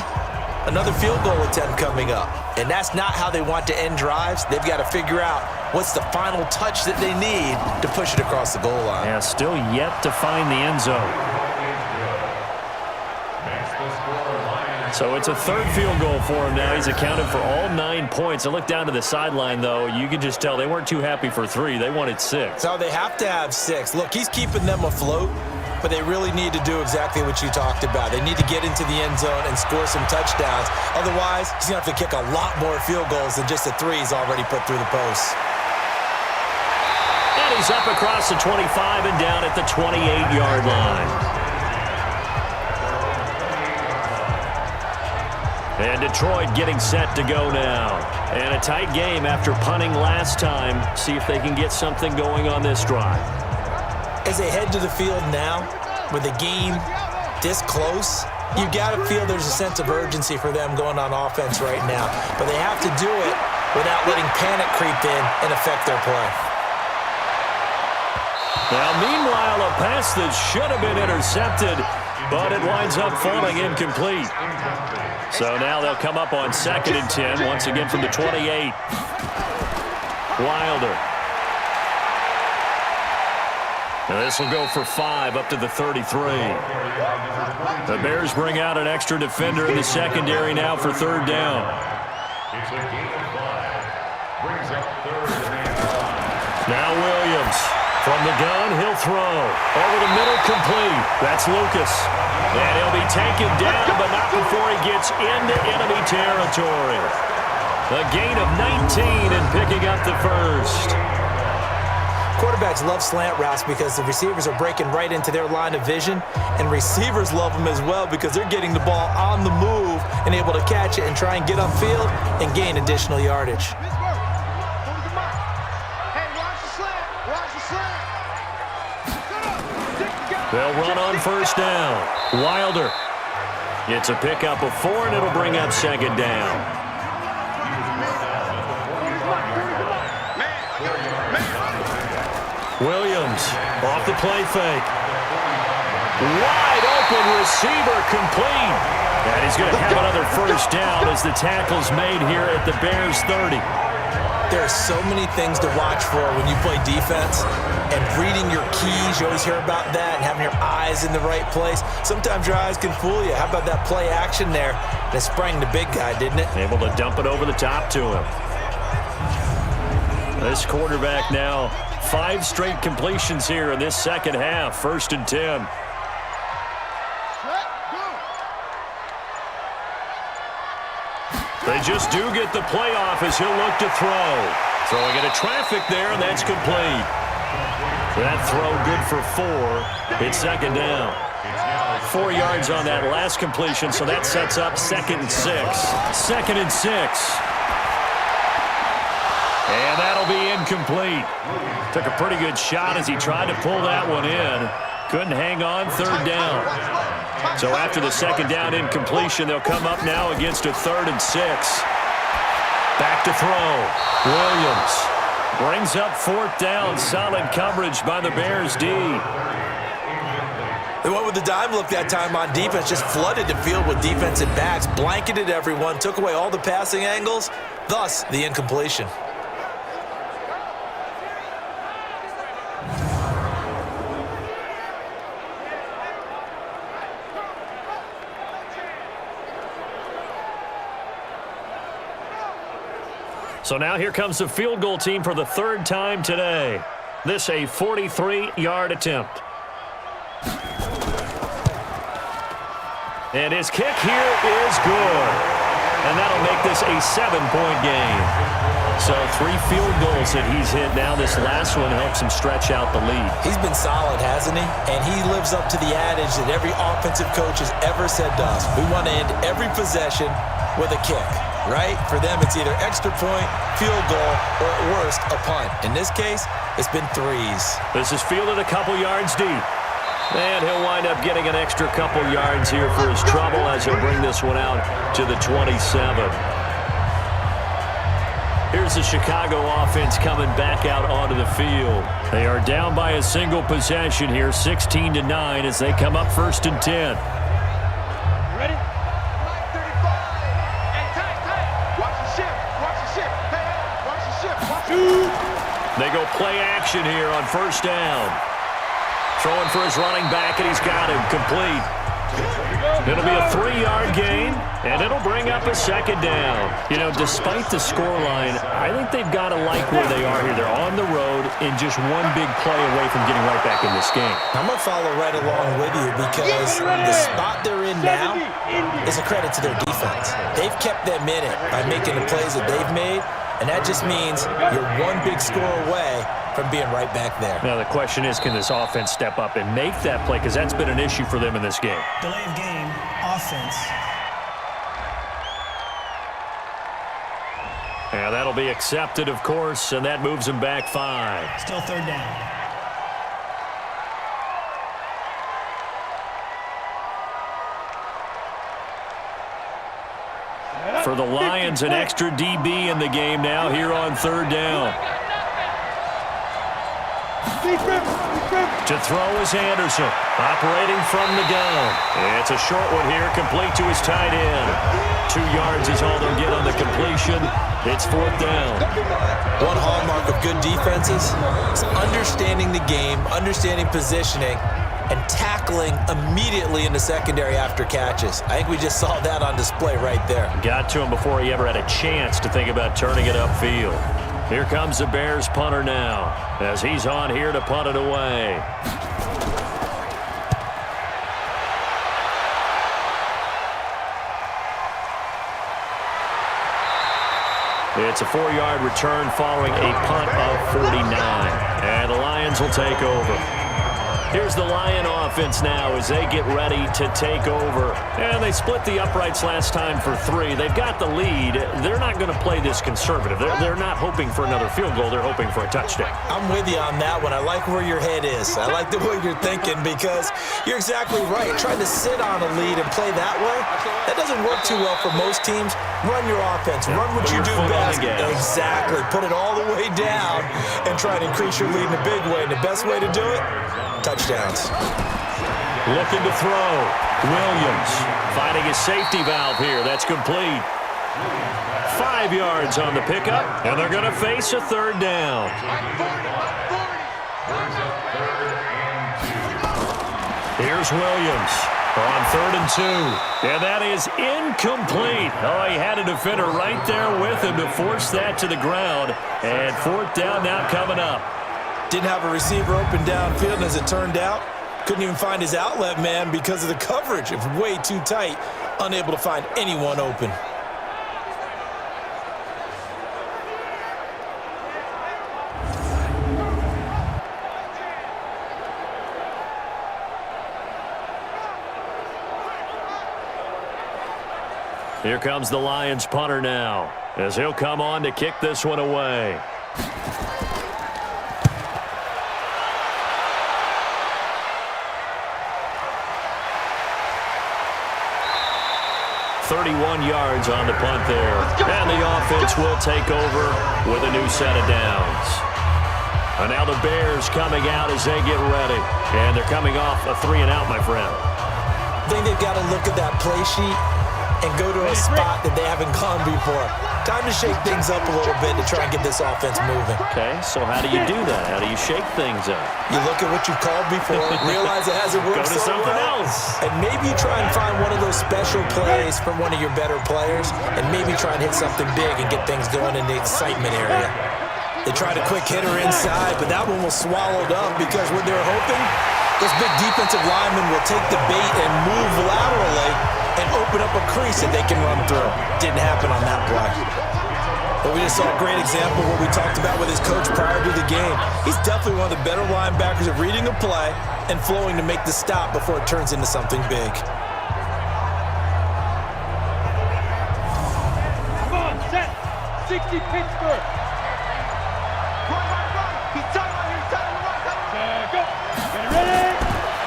another field goal attempt coming up. And that's not how they want to end drives. They've got to figure out what's the final touch that they need to push it across the goal line. Yeah, still yet to find the end zone. So it's a 3rd field goal for him now. He's accounted for all 9 points. I look down to the sideline, though. You can just tell they weren't too happy for 3. They wanted 6. So they have to have 6. Look, he's keeping them afloat, but they really need to do exactly what you talked about. They need to get into the end zone and score some touchdowns. Otherwise, he's going to have to kick a lot more field goals than just the 3 he's already put through the posts. And he's up across the 25 and down at the 28-yard line. And Detroit getting set to go now. And a tight game after punting last time. See if they can get something going on this drive. As they head to the field now, with the game this close, you've got to feel there's a sense of urgency for them going on offense right now. But they have to do it without letting panic creep in and affect their play. Now, meanwhile, a pass that should have been intercepted, but it winds up falling incomplete. So now they'll come up on 2nd and 10, once again from the 28. Wilder. Now this will go for 5 up to the 33. The Bears bring out an extra defender in the secondary now for 3rd down. Now Williams. From the gun, he'll throw. Over the middle, complete. That's Lucas. And he'll be taken down, but not before he gets into enemy territory. A gain of 19 and picking up the first. Quarterbacks love slant routes because the receivers are breaking right into their line of vision, and receivers love them as well because they're getting the ball on the move and able to catch it and try and get upfield and gain additional yardage. They'll run on first down. Wilder gets a pickup of 4, and it'll bring up 2nd down. Williams off the play fake. Wide open receiver complete. And he's going to have another first down as the tackle's made here at the Bears 30. There are so many things to watch for when you play defense, and reading your keys, you always hear about that, and having your eyes in the right place. Sometimes your eyes can fool you. How about that play action there? And it sprang the big guy, didn't it? Able to dump it over the top to him. This quarterback now, 5 straight completions here in this second half. 1st and 10. They just do get the playoff as he'll look to throw. Throwing into traffic there, and that's complete. That throw good for 4. It's 2nd down. 4 yards on that last completion, so that sets up 2nd and 6. 2nd and 6. incomplete. Took a pretty good shot as he tried to pull that one in. Couldn't hang on, third down. So after the second down incompletion, they'll come up now against a 3rd and 6. Back to throw. Williams brings up 4th down. Solid coverage by the Bears D. They went with the dime look that time on defense, just flooded the field with defensive backs, blanketed everyone, took away all the passing angles, thus the incompletion. So now here comes the field goal team for the 3rd time today. This a 43-yard attempt. And his kick here is good. And that'll make this a 7-point game. So 3 field goals that he's hit now. This last one helps him stretch out the lead. He's been solid, hasn't he? And he lives up to the adage that every offensive coach has ever said to us. We want to end every possession with a kick, right? For them, it's either extra point, field goal, or at worst, a punt. In this case, it's been 3s. This is fielded a couple yards deep. And he'll wind up getting an extra couple yards here for his trouble as he'll bring this one out to the 27. Here's the Chicago offense coming back out onto the field. They are down by a single possession here, 16-9, as they come up 1st and 10. Ready? 35. And tight. Watch the ship. Watch the ship. Hey, watch the ship. Watch the They go play action here on 1st down. Throwing for his running back, and he's got him complete. It'll be a 3-yard gain, and it'll bring up a 2nd down. You know, despite the scoreline, I think they've got to like where they are here. They're on the road and just one big play away from getting right back in this game. I'm going to follow right along with you because the spot they're in now is a credit to their defense. They've kept them in it by making the plays that they've made, and that just means you're one big score away from being right back there. Now the question is, can this offense step up and make that play? Because that's been an issue for them in this game. Delay of game, offense. Yeah, that'll be accepted, of course, and that moves them back 5. Still 3rd down. For the Lions, an extra DB in the game now here on 3rd down. To throw is Anderson, operating from the gun. It's a short one here, complete to his tight end. 2 yards is all they'll get on the completion. It's 4th down. One hallmark of good defenses is understanding the game, understanding positioning, and tackling immediately in the secondary after catches. I think we just saw that on display right there. Got to him before he ever had a chance to think about turning it upfield. Here comes the Bears punter now, as he's on here to punt it away. It's a 4-yard return following a punt of 49. And the Lions will take over. Here's the Lion offense now as they get ready to take over. And they split the uprights last time for 3. They've got the lead. They're not going to play this conservative. They're not hoping for another field goal. They're hoping for a touchdown. I'm with you on that one. I like where your head is. I like the way you're thinking because you're exactly right. Trying to sit on a lead and play that way, that doesn't work too well for most teams. Run your offense. Run what you do best. Exactly. Put it all the way down and try to increase your lead in a big way. And the best way to do it, touchdowns. Looking to throw. Williams finding his safety valve here. That's complete. 5 yards on the pickup, and they're going to face a 3rd down. Here's Williams on 3rd and 2. And that is incomplete. Oh, he had a defender right there with him to force that to the ground. And 4th down now coming up. Didn't have a receiver open downfield, and as it turned out, couldn't even find his outlet man because of the coverage. It was way too tight, unable to find anyone open. Here comes the Lions punter now, as he'll come on to kick this one away. 31 yards on the punt there. And the offense will take over with a new set of downs. And now the Bears coming out as they get ready. And they're coming off a 3-and-out, my friend. I think they've got to look at that play sheet and go to a spot that they haven't gone before. Time to shake things up a little bit to try and get this offense moving. Okay, so how do you do that? How do you shake things up? You look at what you've called before, realize it hasn't worked Go to so something well, else. and maybe you try and find one of those special plays from one of your better players, and maybe try and hit something big and get things going in the excitement area. They tried a quick hitter inside, but that one was swallowed up because what they were hoping, those big defensive linemen will take the bait and move laterally and open up a crease that they can run through. Didn't happen on that play. But we just saw a great example of what we talked about with his coach prior to the game. He's definitely one of the better linebackers at reading a play and flowing to make the stop before it turns into something big. Come on, set. 60 Pittsburgh. Run. He's tight on here. Go. Get ready.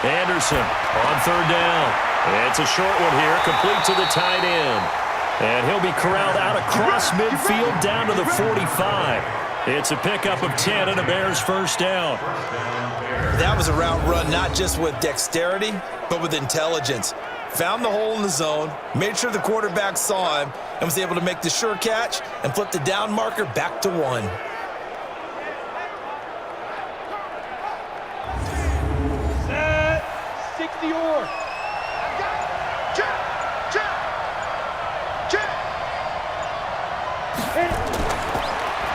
Anderson on 3rd down. It's a short one here, complete to the tight end. And he'll be corralled out across midfield down to the 45. It's a pickup of 10 and a Bears first down. That was a route run not just with dexterity, but with intelligence. Found the hole in the zone, made sure the quarterback saw him, and was able to make the sure catch and flip the down marker back to 1. Set. 60 or.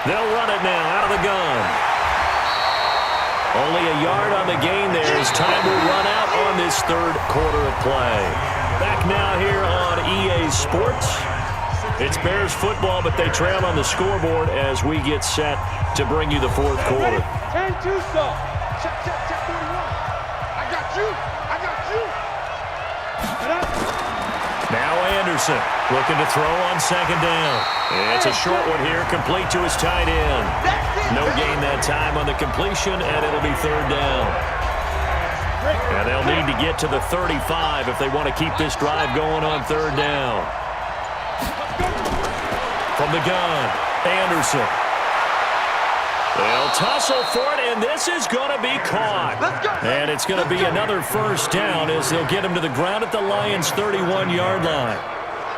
They'll run it now out of the gun. Only a yard on the gain there as time will run out on this 3rd quarter of play. Back now here on EA Sports. It's Bears football, but they trail on the scoreboard as we get set to bring you the 4th quarter. 10-2 so. Check 31. I got you. Now Anderson looking to throw on 2nd down. It's a short one here, complete to his tight end. No gain that time on the completion, and it'll be 3rd down. And they'll need to get to the 35 if they want to keep this drive going on 3rd down. From the gun, Anderson. They'll tussle for it, and this is going to be caught. And it's going to be another first down as they'll get him to the ground at the Lions' 31-yard line.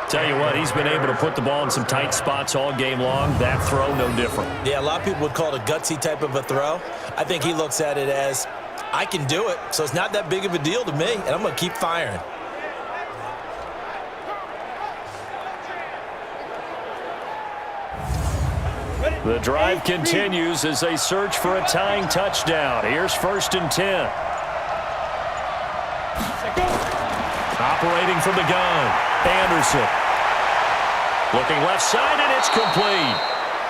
Tell you what, he's been able to put the ball in some tight spots all game long. That throw, no different. Yeah, a lot of people would call it a gutsy type of a throw. I think he looks at it as, I can do it, so it's not that big of a deal to me, and I'm going to keep firing. The drive continues as they search for a tying touchdown. Here's 1st and 10. Operating from the gun, Anderson. Looking left side, and it's complete.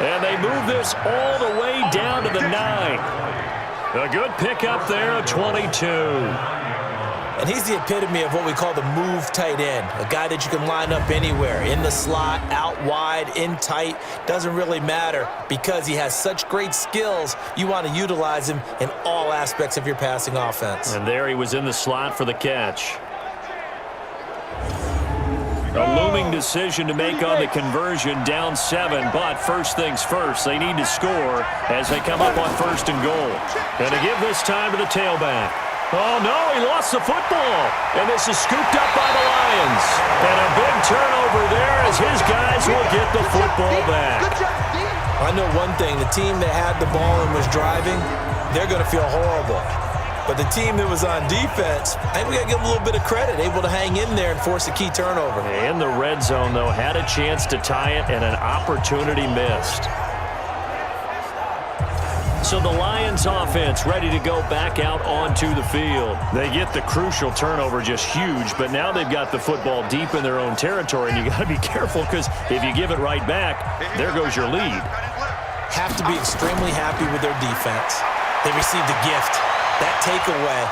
And they move this all the way down to the 9. A good pickup there, a 22. And he's the epitome of what we call the move tight end, a guy that you can line up anywhere, in the slot, out wide, in tight, doesn't really matter because he has such great skills. You want to utilize him in all aspects of your passing offense. And there he was in the slot for the catch. A looming decision to make on the conversion, down 7, but first things first, they need to score as they come up on 1st and goal. And to give this time to the tailback. Oh, no, he lost the football. And this is scooped up by the Lions. And a big turnover there as his guys will get the football back. I know one thing, the team that had the ball and was driving, they're going to feel horrible. But the team that was on defense, I think we got to give them a little bit of credit, able to hang in there and force a key turnover. In the red zone, though, had a chance to tie it and an opportunity missed. So the Lions offense ready to go back out onto the field. They get the crucial turnover, just huge, but now they've got the football deep in their own territory, and you got to be careful because if you give it right back, there goes your lead. Have to be extremely happy with their defense. They received a gift. That takeaway,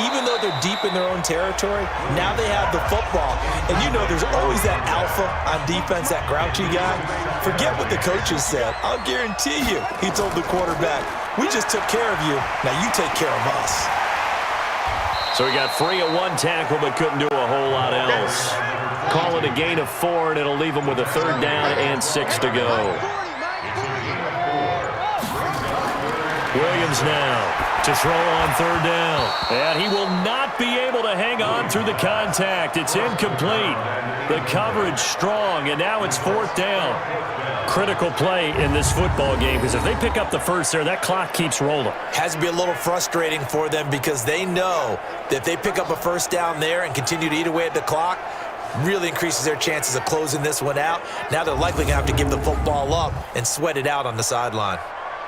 even though they're deep in their own territory, now they have the football. And you know there's always that alpha on defense, that grouchy guy. Forget what the coaches said. I'll guarantee you, he told the quarterback, we just took care of you. Now you take care of us. So he got free of one tackle but couldn't do a whole lot else. Call it a gain of 4, and it'll leave them with a 3rd down and 6 to go. Williams now to throw on 3rd down. And he will not be able to hang on through the contact. It's incomplete. The coverage strong, and now it's 4th down. Critical play in this football game, because if they pick up the first there, that clock keeps rolling. Has to be a little frustrating for them because they know that if they pick up a 1st down there and continue to eat away at the clock, really increases their chances of closing this one out. Now they're likely going to have to give the football up and sweat it out on the sideline.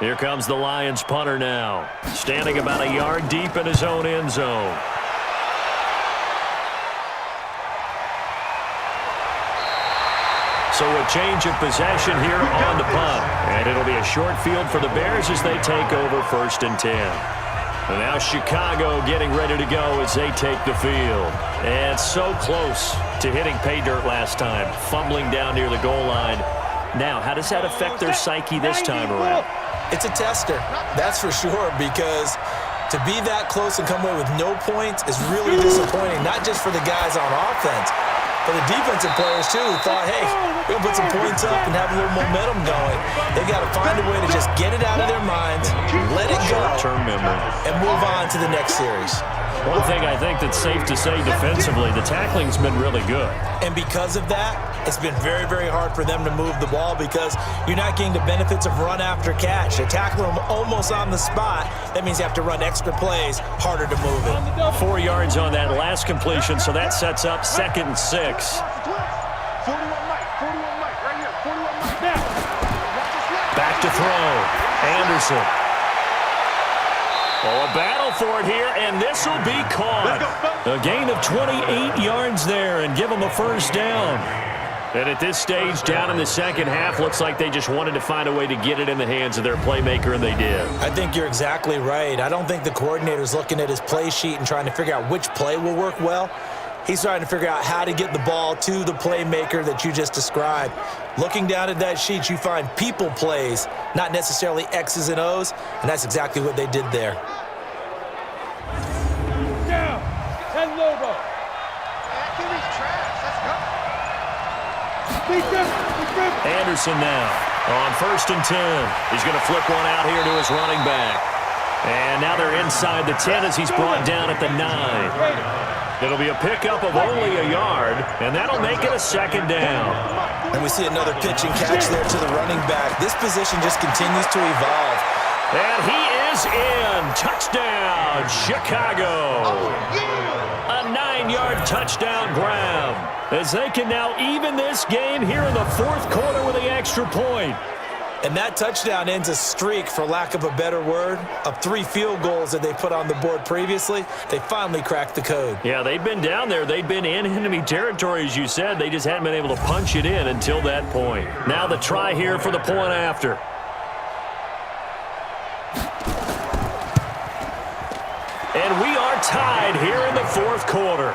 Here comes the Lions punter now, standing about a yard deep in his own end zone. So a change of possession here on the punt. And it'll be a short field for the Bears as they take over 1st and 10. And now Chicago getting ready to go as they take the field. And so close to hitting pay dirt last time, fumbling down near the goal line. Now, how does that affect their psyche this time around? It's a tester, that's for sure, because to be that close and come away with no points is really disappointing, not just for the guys on offense, but the defensive players, too, who thought, hey, we'll put some points up and have a little momentum going. They got to find a way to just get it out of their minds, let it go, Short-term memory, and move on to the next series. One thing I think that's safe to say defensively, the tackling's been really good. And because of that, it's been very, very hard for them to move the ball because you're not getting the benefits of run after catch. They're tackling them almost on the spot. That means you have to run extra plays, harder to move it. 4 yards on that last completion, so that sets up 2nd and 6. 41 Mike, right here, 41 Mike. Now, Back to throw. Anderson. Oh, a battle for it here, and this will be caught. A gain of 28 yards there and give them a 1st down. And at this stage, down in the 2nd half, looks like they just wanted to find a way to get it in the hands of their playmaker, and they did. I think you're exactly right. I don't think the coordinator's looking at his play sheet and trying to figure out which play will work well. He's trying to figure out how to get the ball to the playmaker that you just described. Looking down at that sheet, you find people plays, not necessarily X's and O's, and that's exactly what they did there. down, 10 logo. That QB's trash, let's go. Anderson now on 1st and 10. He's going to flip one out here to his running back. And now they're inside the 10 as he's brought down at the 9. It'll be a pickup of only a yard, and that'll make it a 2nd down. And we see another pitch and catch there to the running back. This position just continues to evolve. And he is in. Touchdown, Chicago. A 9-yard touchdown grab as they can now even this game here in the 4th quarter with the extra point. And that touchdown ends a streak, for lack of a better word, of 3 field goals that they put on the board previously. They finally cracked the code. Yeah, they'd been down there. They'd been in enemy territory, as you said. They just hadn't been able to punch it in until that point. Now the try here for the point after. And we are tied here in the 4th quarter.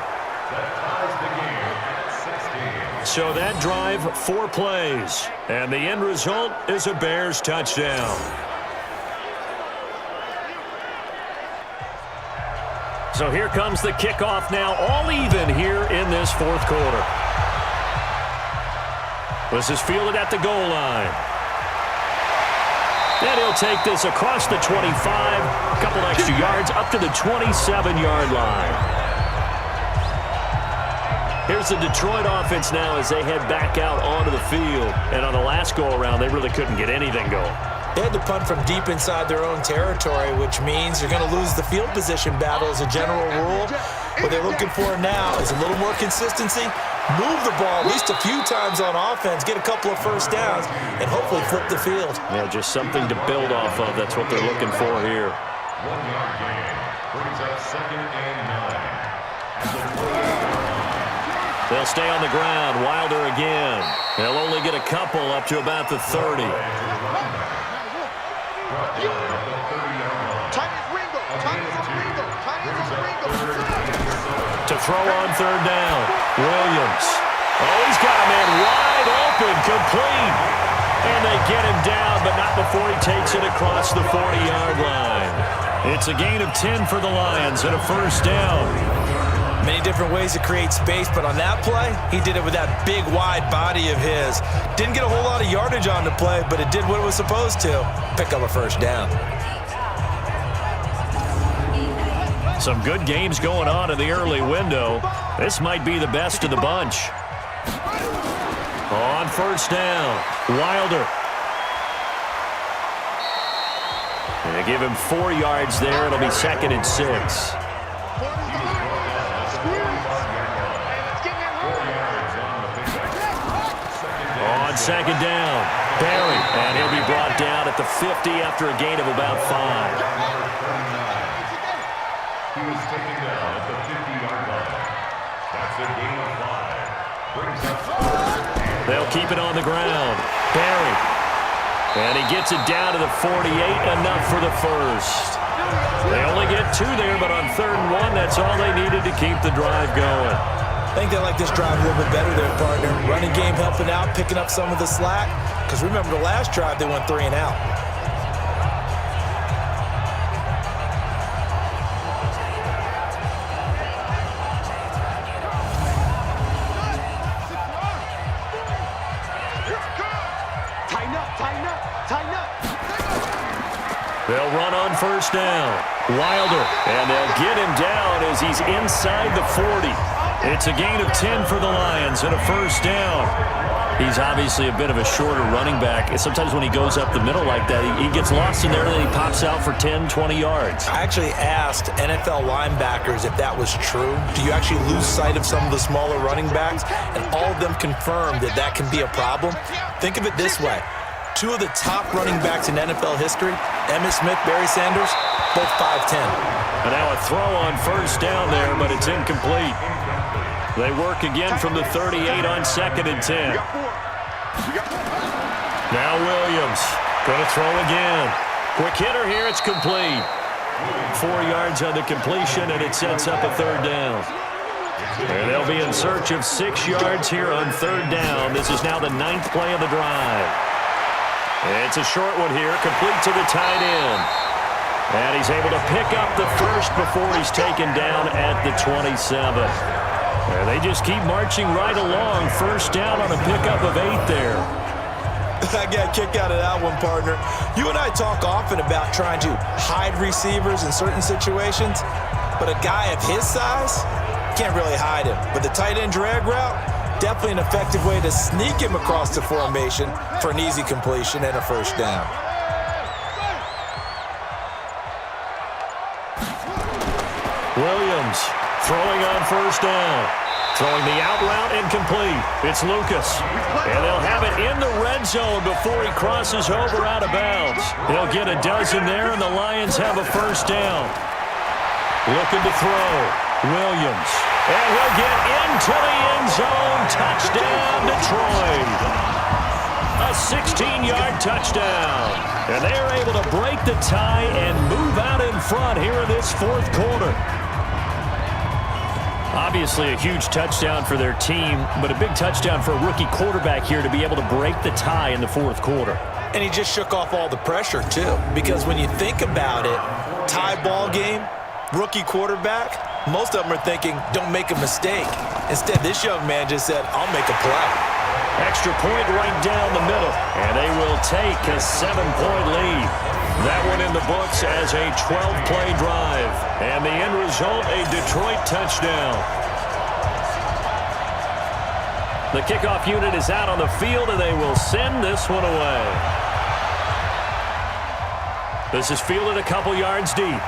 So that drive, 4 plays. And the end result is a Bears touchdown. So here comes the kickoff now, all even here in this 4th quarter. This is fielded at the goal line. And he'll take this across the 25, a couple extra yards up to the 27-yard line. Here's the Detroit offense now as they head back out onto the field. And on the last go-around, they really couldn't get anything going. They had to punt from deep inside their own territory, which means you're going to lose the field position battle as a general rule. What they're looking for now is a little more consistency, move the ball at least a few times on offense, get a couple of 1st downs, and hopefully flip the field. Yeah, just something to build off of. That's what they're looking for here. 1-yard gain brings up 2nd and 9. They'll stay on the ground. Wilder again. They'll only get a couple up to about the 30. To throw on 3rd down. Williams. Oh, he's got a man wide open, complete. And they get him down, but not before he takes it across the 40-yard line. It's a gain of 10 for the Lions and a 1st down. Many different ways to create space, but on that play, he did it with that big, wide body of his. Didn't get a whole lot of yardage on the play, but it did what it was supposed to. Pick up a first down. Some good games going on in the early window. This might be the best of the bunch. On first down, Wilder. And they give him 4 yards there. It'll be 2nd and 6. On 2nd down, Barry. And he'll be brought down at the 50 after a gain of about 5. He was taken down at the 50-yard line. That's a gain of 5. Brings up third. They'll keep it on the ground. Barry. And he gets it down to the 48, enough for the first. They only get 2 there, but on 3rd and 1, that's all they needed to keep the drive going. I think they like this drive a little bit better there, partner. Running game helping out, picking up some of the slack. Because remember, the last drive, they went 3 and out. They'll run on first down. Wilder, and they'll get him down as he's inside the 40. It's a gain of 10 for the Lions and a first down. He's obviously a bit of a shorter running back. Sometimes when he goes up the middle like that, he gets lost in there and then he pops out for 10, 20 yards. I actually asked NFL linebackers if that was true. Do you actually lose sight of some of the smaller running backs? And all of them confirmed that that can be a problem. Think of it this way. 2 of the top running backs in NFL history, Emmitt Smith, Barry Sanders, both 5'10". And now a throw on first down there, but it's incomplete. They work again from the 38 on 2nd and 10. Now Williams going to throw again. Quick hitter here, it's complete. 4 yards on the completion, and it sets up a 3rd down. And they'll be in search of 6 yards here on 3rd down. This is now the 9th play of the drive. It's a short one here, complete to the tight end. And he's able to pick up the first before he's taken down at the 27. And they just keep marching right along. First down on a pickup of 8 there. I got a kick out of that one, partner. You and I talk often about trying to hide receivers in certain situations, but a guy of his size, can't really hide him. But the tight end drag route, definitely an effective way to sneak him across the formation for an easy completion and a first down. Williams throwing on first down. Throwing the out route incomplete. It's Lucas. And they'll have it in the red zone before he crosses over out of bounds. He'll get a dozen there, and the Lions have a first down. Looking to throw. Williams. And he'll get into the end zone. Touchdown, Detroit. A 16-yard touchdown. And they're able to break the tie and move out in front here in this 4th quarter. Obviously a huge touchdown for their team, but a big touchdown for a rookie quarterback here to be able to break the tie in the 4th quarter. And he just shook off all the pressure, too. Because when you think about it, tie ball game, rookie quarterback, most of them are thinking, don't make a mistake. Instead, this young man just said, I'll make a play. Extra point right down the middle, and they will take a 7-point lead. That one in the books as a 12-play drive. And the end result, a Detroit touchdown. The kickoff unit is out on the field, and they will send this one away. This is fielded a couple yards deep.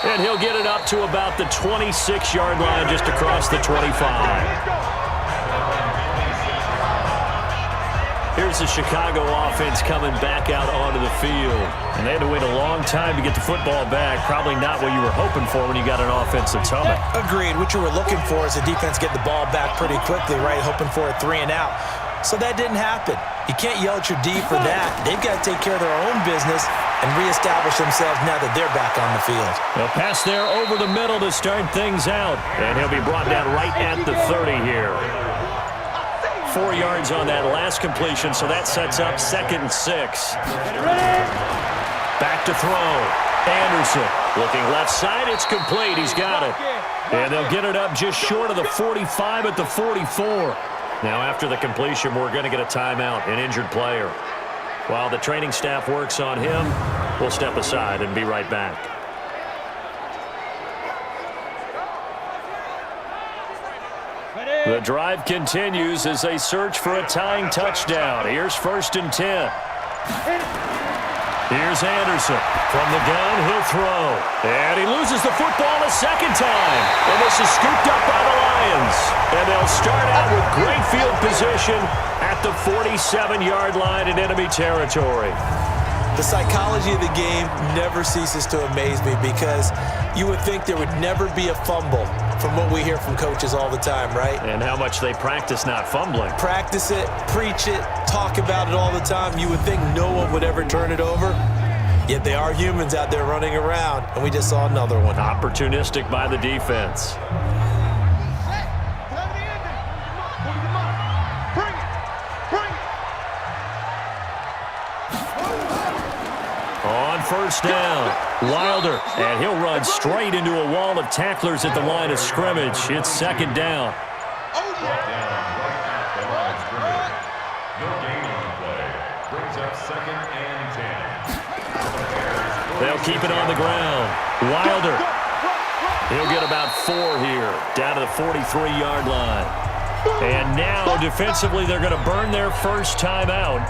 And he'll get it up to about the 26-yard line just across the 25. Here's the Chicago offense coming back out onto the field. And they had to wait a long time to get the football back. Probably not what you were hoping for when you got an offense that's humming. Agreed. What you were looking for is the defense get the ball back pretty quickly, right? Hoping for a 3 and out. So that didn't happen. You can't yell at your D for that. They've got to take care of their own business and reestablish themselves now that they're back on the field. They'll pass there over the middle to start things out. And he'll be brought down right at the 30 here. 4 yards on that last completion, so that sets up 2nd and 6. Back to throw. Anderson. Looking left side, it's complete. He's got it. And they'll get it up just short of the 45 at the 44. Now after the completion, we're going to get a timeout, an injured player. While the training staff works on him, we'll step aside and be right back. The drive continues as they search for a tying touchdown. Here's 1st and 10. Here's Anderson. From the gun, he'll throw. And he loses the football a second time. And this is scooped up by the Lions. And they'll start out with great field position at the 47-yard line in enemy territory. The psychology of the game never ceases to amaze me because you would think there would never be a fumble from what we hear from coaches all the time, right? And how much they practice not fumbling. Practice it, preach it, talk about it all the time. You would think no one would ever turn it over. Yet they are humans out there running around, and we just saw another one. Opportunistic by the defense. On 1st down, Wilder, and he'll run straight into a wall of tacklers at the line of scrimmage. It's 2nd down. Brought down right at the line of scrimmage. No gain on the play. Brings up 2nd and 10. They'll keep it on the ground. Wilder. He'll get about 4 here, down to the 43-yard line. And now, defensively, they're going to burn their first timeout.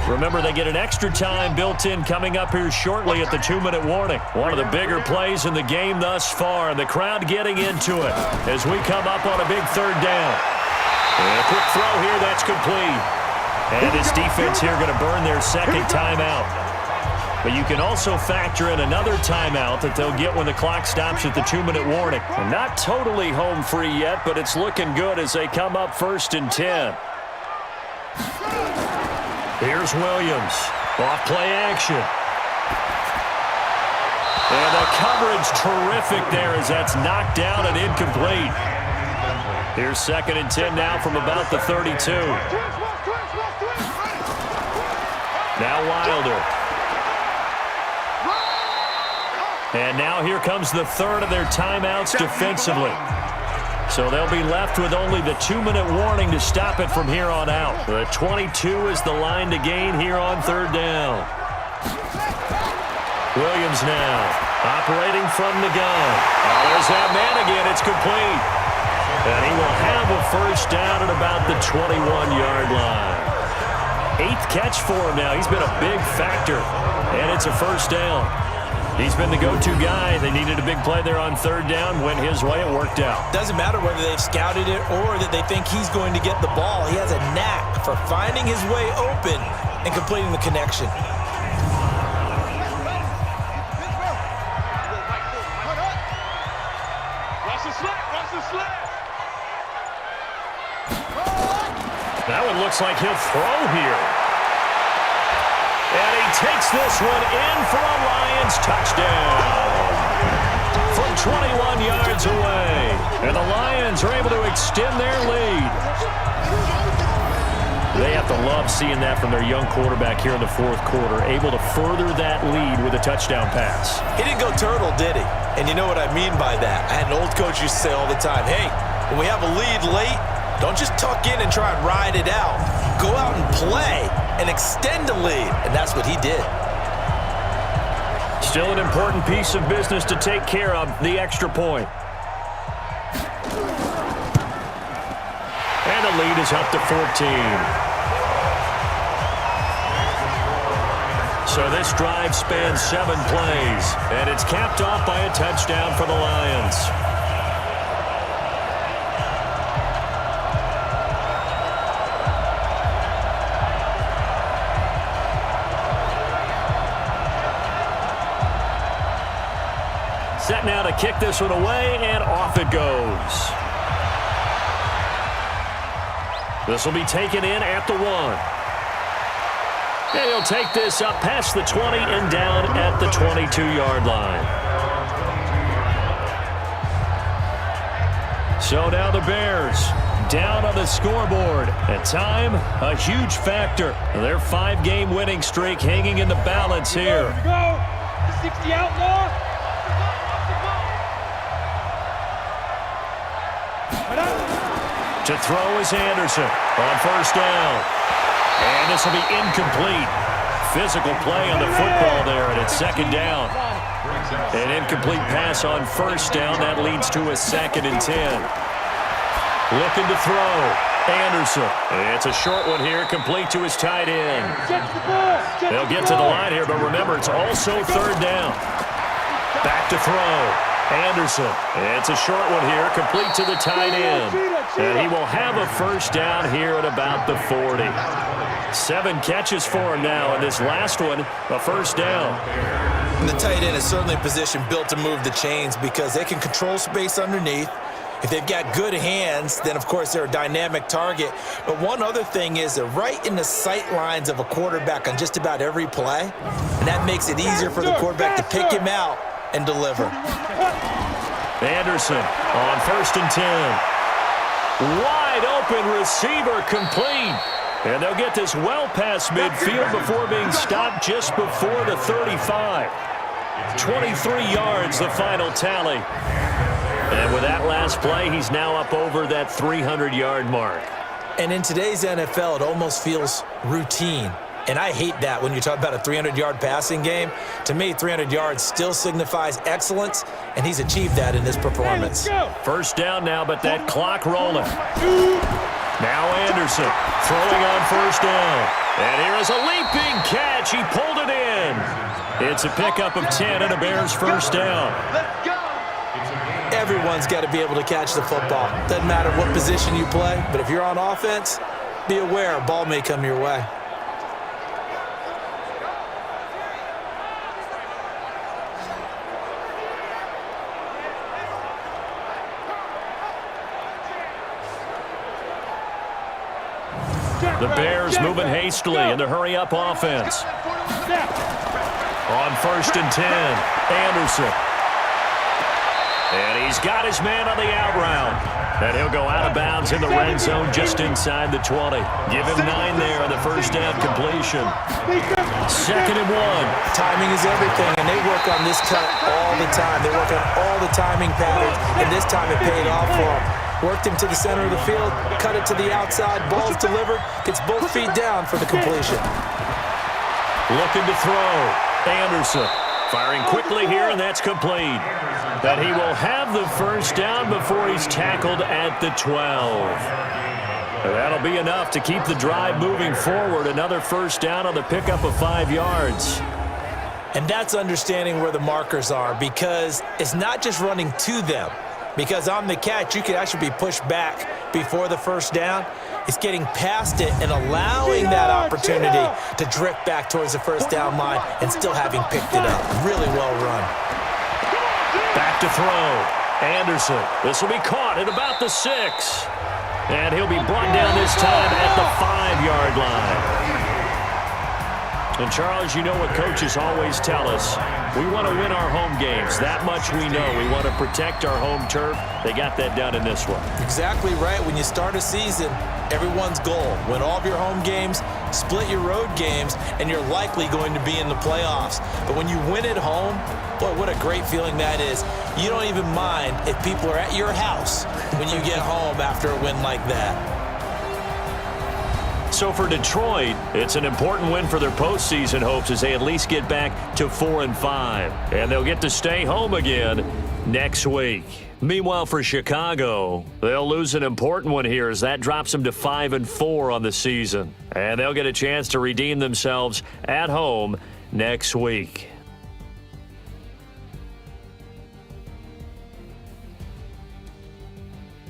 Remember, they get an extra time built in coming up here shortly at the 2-minute warning. One of the bigger plays in the game thus far, and the crowd getting into it as we come up on a big 3rd down. And a quick throw here, that's complete. And this defense here going to burn their 2nd timeout. But you can also factor in another timeout that they'll get when the clock stops at the 2-minute warning. And not totally home free yet, but it's looking good as they come up 1st and 10. Here's Williams. Off play action. And the coverage terrific there as that's knocked down and incomplete. Here's 2nd and 10 now from about the 32. Now Wilder. And now here comes the 3rd of their timeouts defensively. So they'll be left with only the 2-minute warning to stop it from here on out. The 22 is the line to gain here on 3rd down. Williams now operating from the gun. Oh, there's that man again. It's complete. And he will have a 1st down at about the 21-yard line. 8th catch for him now. He's been a big factor. And it's a 1st down. He's been the go-to guy. They needed a big play there on 3rd down. Went his way. It worked out. Doesn't matter whether they've scouted it or that they think he's going to get the ball. He has a knack for finding his way open and completing the connection. That one looks like he'll throw here. And he takes this one in for a Lions touchdown. From 21 yards away. And the Lions are able to extend their lead. They have to love seeing that from their young quarterback here in the 4th quarter, able to further that lead with a touchdown pass. He didn't go turtle, did he? And you know what I mean by that. I had an old coach used to say all the time, hey, when we have a lead late, don't just tuck in and try and ride it out. Go out and play and extend the lead. And that's what he did. Still an important piece of business to take care of, the extra point. And the lead is up to 14. So this drive spans 7 plays, and it's capped off by a touchdown for the Lions. Set now to kick this one away, and off it goes. This will be taken in at the 1. And he'll take this up past the 20 and down at the 22-yard line. So now the Bears down on the scoreboard. At time, a huge factor. Their 5-game winning streak hanging in the balance here. Go! 60 outlaw! To throw is Anderson on first down. And this will be incomplete. Physical play on the football there, and it's second down. An incomplete pass on first down. That leads to a 2nd and 10. Looking to throw. Anderson. It's a short one here, complete to his tight end. They'll get to the line here, but remember, it's also third down. Back to throw. Anderson. It's a short one here, complete to the tight end. And he will have a first down here at about the 40. 7 catches for him now, and this last one, a first down. And the tight end is certainly a position built to move the chains because they can control space underneath. If they've got good hands, then, of course, they're a dynamic target. But one other thing is they're right in the sight lines of a quarterback on just about every play, and that makes it easier for the quarterback to pick him out and deliver. Anderson on first and 10. Wide open receiver complete. And they'll get this well past midfield before being stopped just before the 35. 23 yards, the final tally. And with that last play, he's now up over that 300-yard mark. And in today's NFL, it almost feels routine. And I hate that when you talk about a 300-yard passing game. To me, 300 yards still signifies excellence, and he's achieved that in this performance. First down now, but that clock rolling. Now Anderson throwing on first down. And here is a leaping catch. He pulled it in. It's a pickup of 10 and a Bears first down. Everyone's got to be able to catch the football. Doesn't matter what position you play, but if you're on offense, be aware a ball may come your way. The Bears moving hastily in the hurry-up offense. On first and 10, Anderson. And he's got his man on the out route. And he'll go out of bounds in the red zone just inside the 20. Give him 9 there on the first down completion. 2nd and 1. Timing is everything, and they work on this cut all the time. They work on all the timing patterns, and this time it paid off for them. Worked him to the center of the field, cut it to the outside, ball's delivered, gets both feet down for the completion. Looking to throw. Anderson firing quickly here, and that's complete. That he will have the first down before he's tackled at the 12. That'll be enough to keep the drive moving forward. Another first down on the pickup of 5 yards. And that's understanding where the markers are, because it's not just running to them. Because on the catch, you could actually be pushed back before the first down. It's getting past it and allowing that opportunity to drift back towards the first down line and still having picked it up. Really well run. Back to throw. Anderson. This will be caught at about the 6. And he'll be brought down this time at the 5-yard line. And, Charles, you know what coaches always tell us. We want to win our home games. That much we know. We want to protect our home turf. They got that done in this one. Exactly right. When you start a season, everyone's goal, win all of your home games, split your road games, and you're likely going to be in the playoffs. But when you win at home, boy, what a great feeling that is. You don't even mind if people are at your house when you get home after a win like that. So for Detroit, it's an important win for their postseason hopes as they at least get back to 4-5. And they'll get to stay home again next week. Meanwhile, for Chicago, they'll lose an important one here as that drops them to 5-4 on the season. And they'll get a chance to redeem themselves at home next week.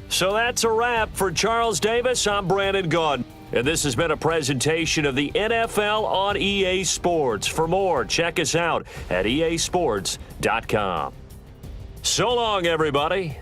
So that's a wrap. For Charles Davis, I'm Brandon Gaudin. And this has been a presentation of the NFL on EA Sports. For more, check us out at easports.com. So long, everybody.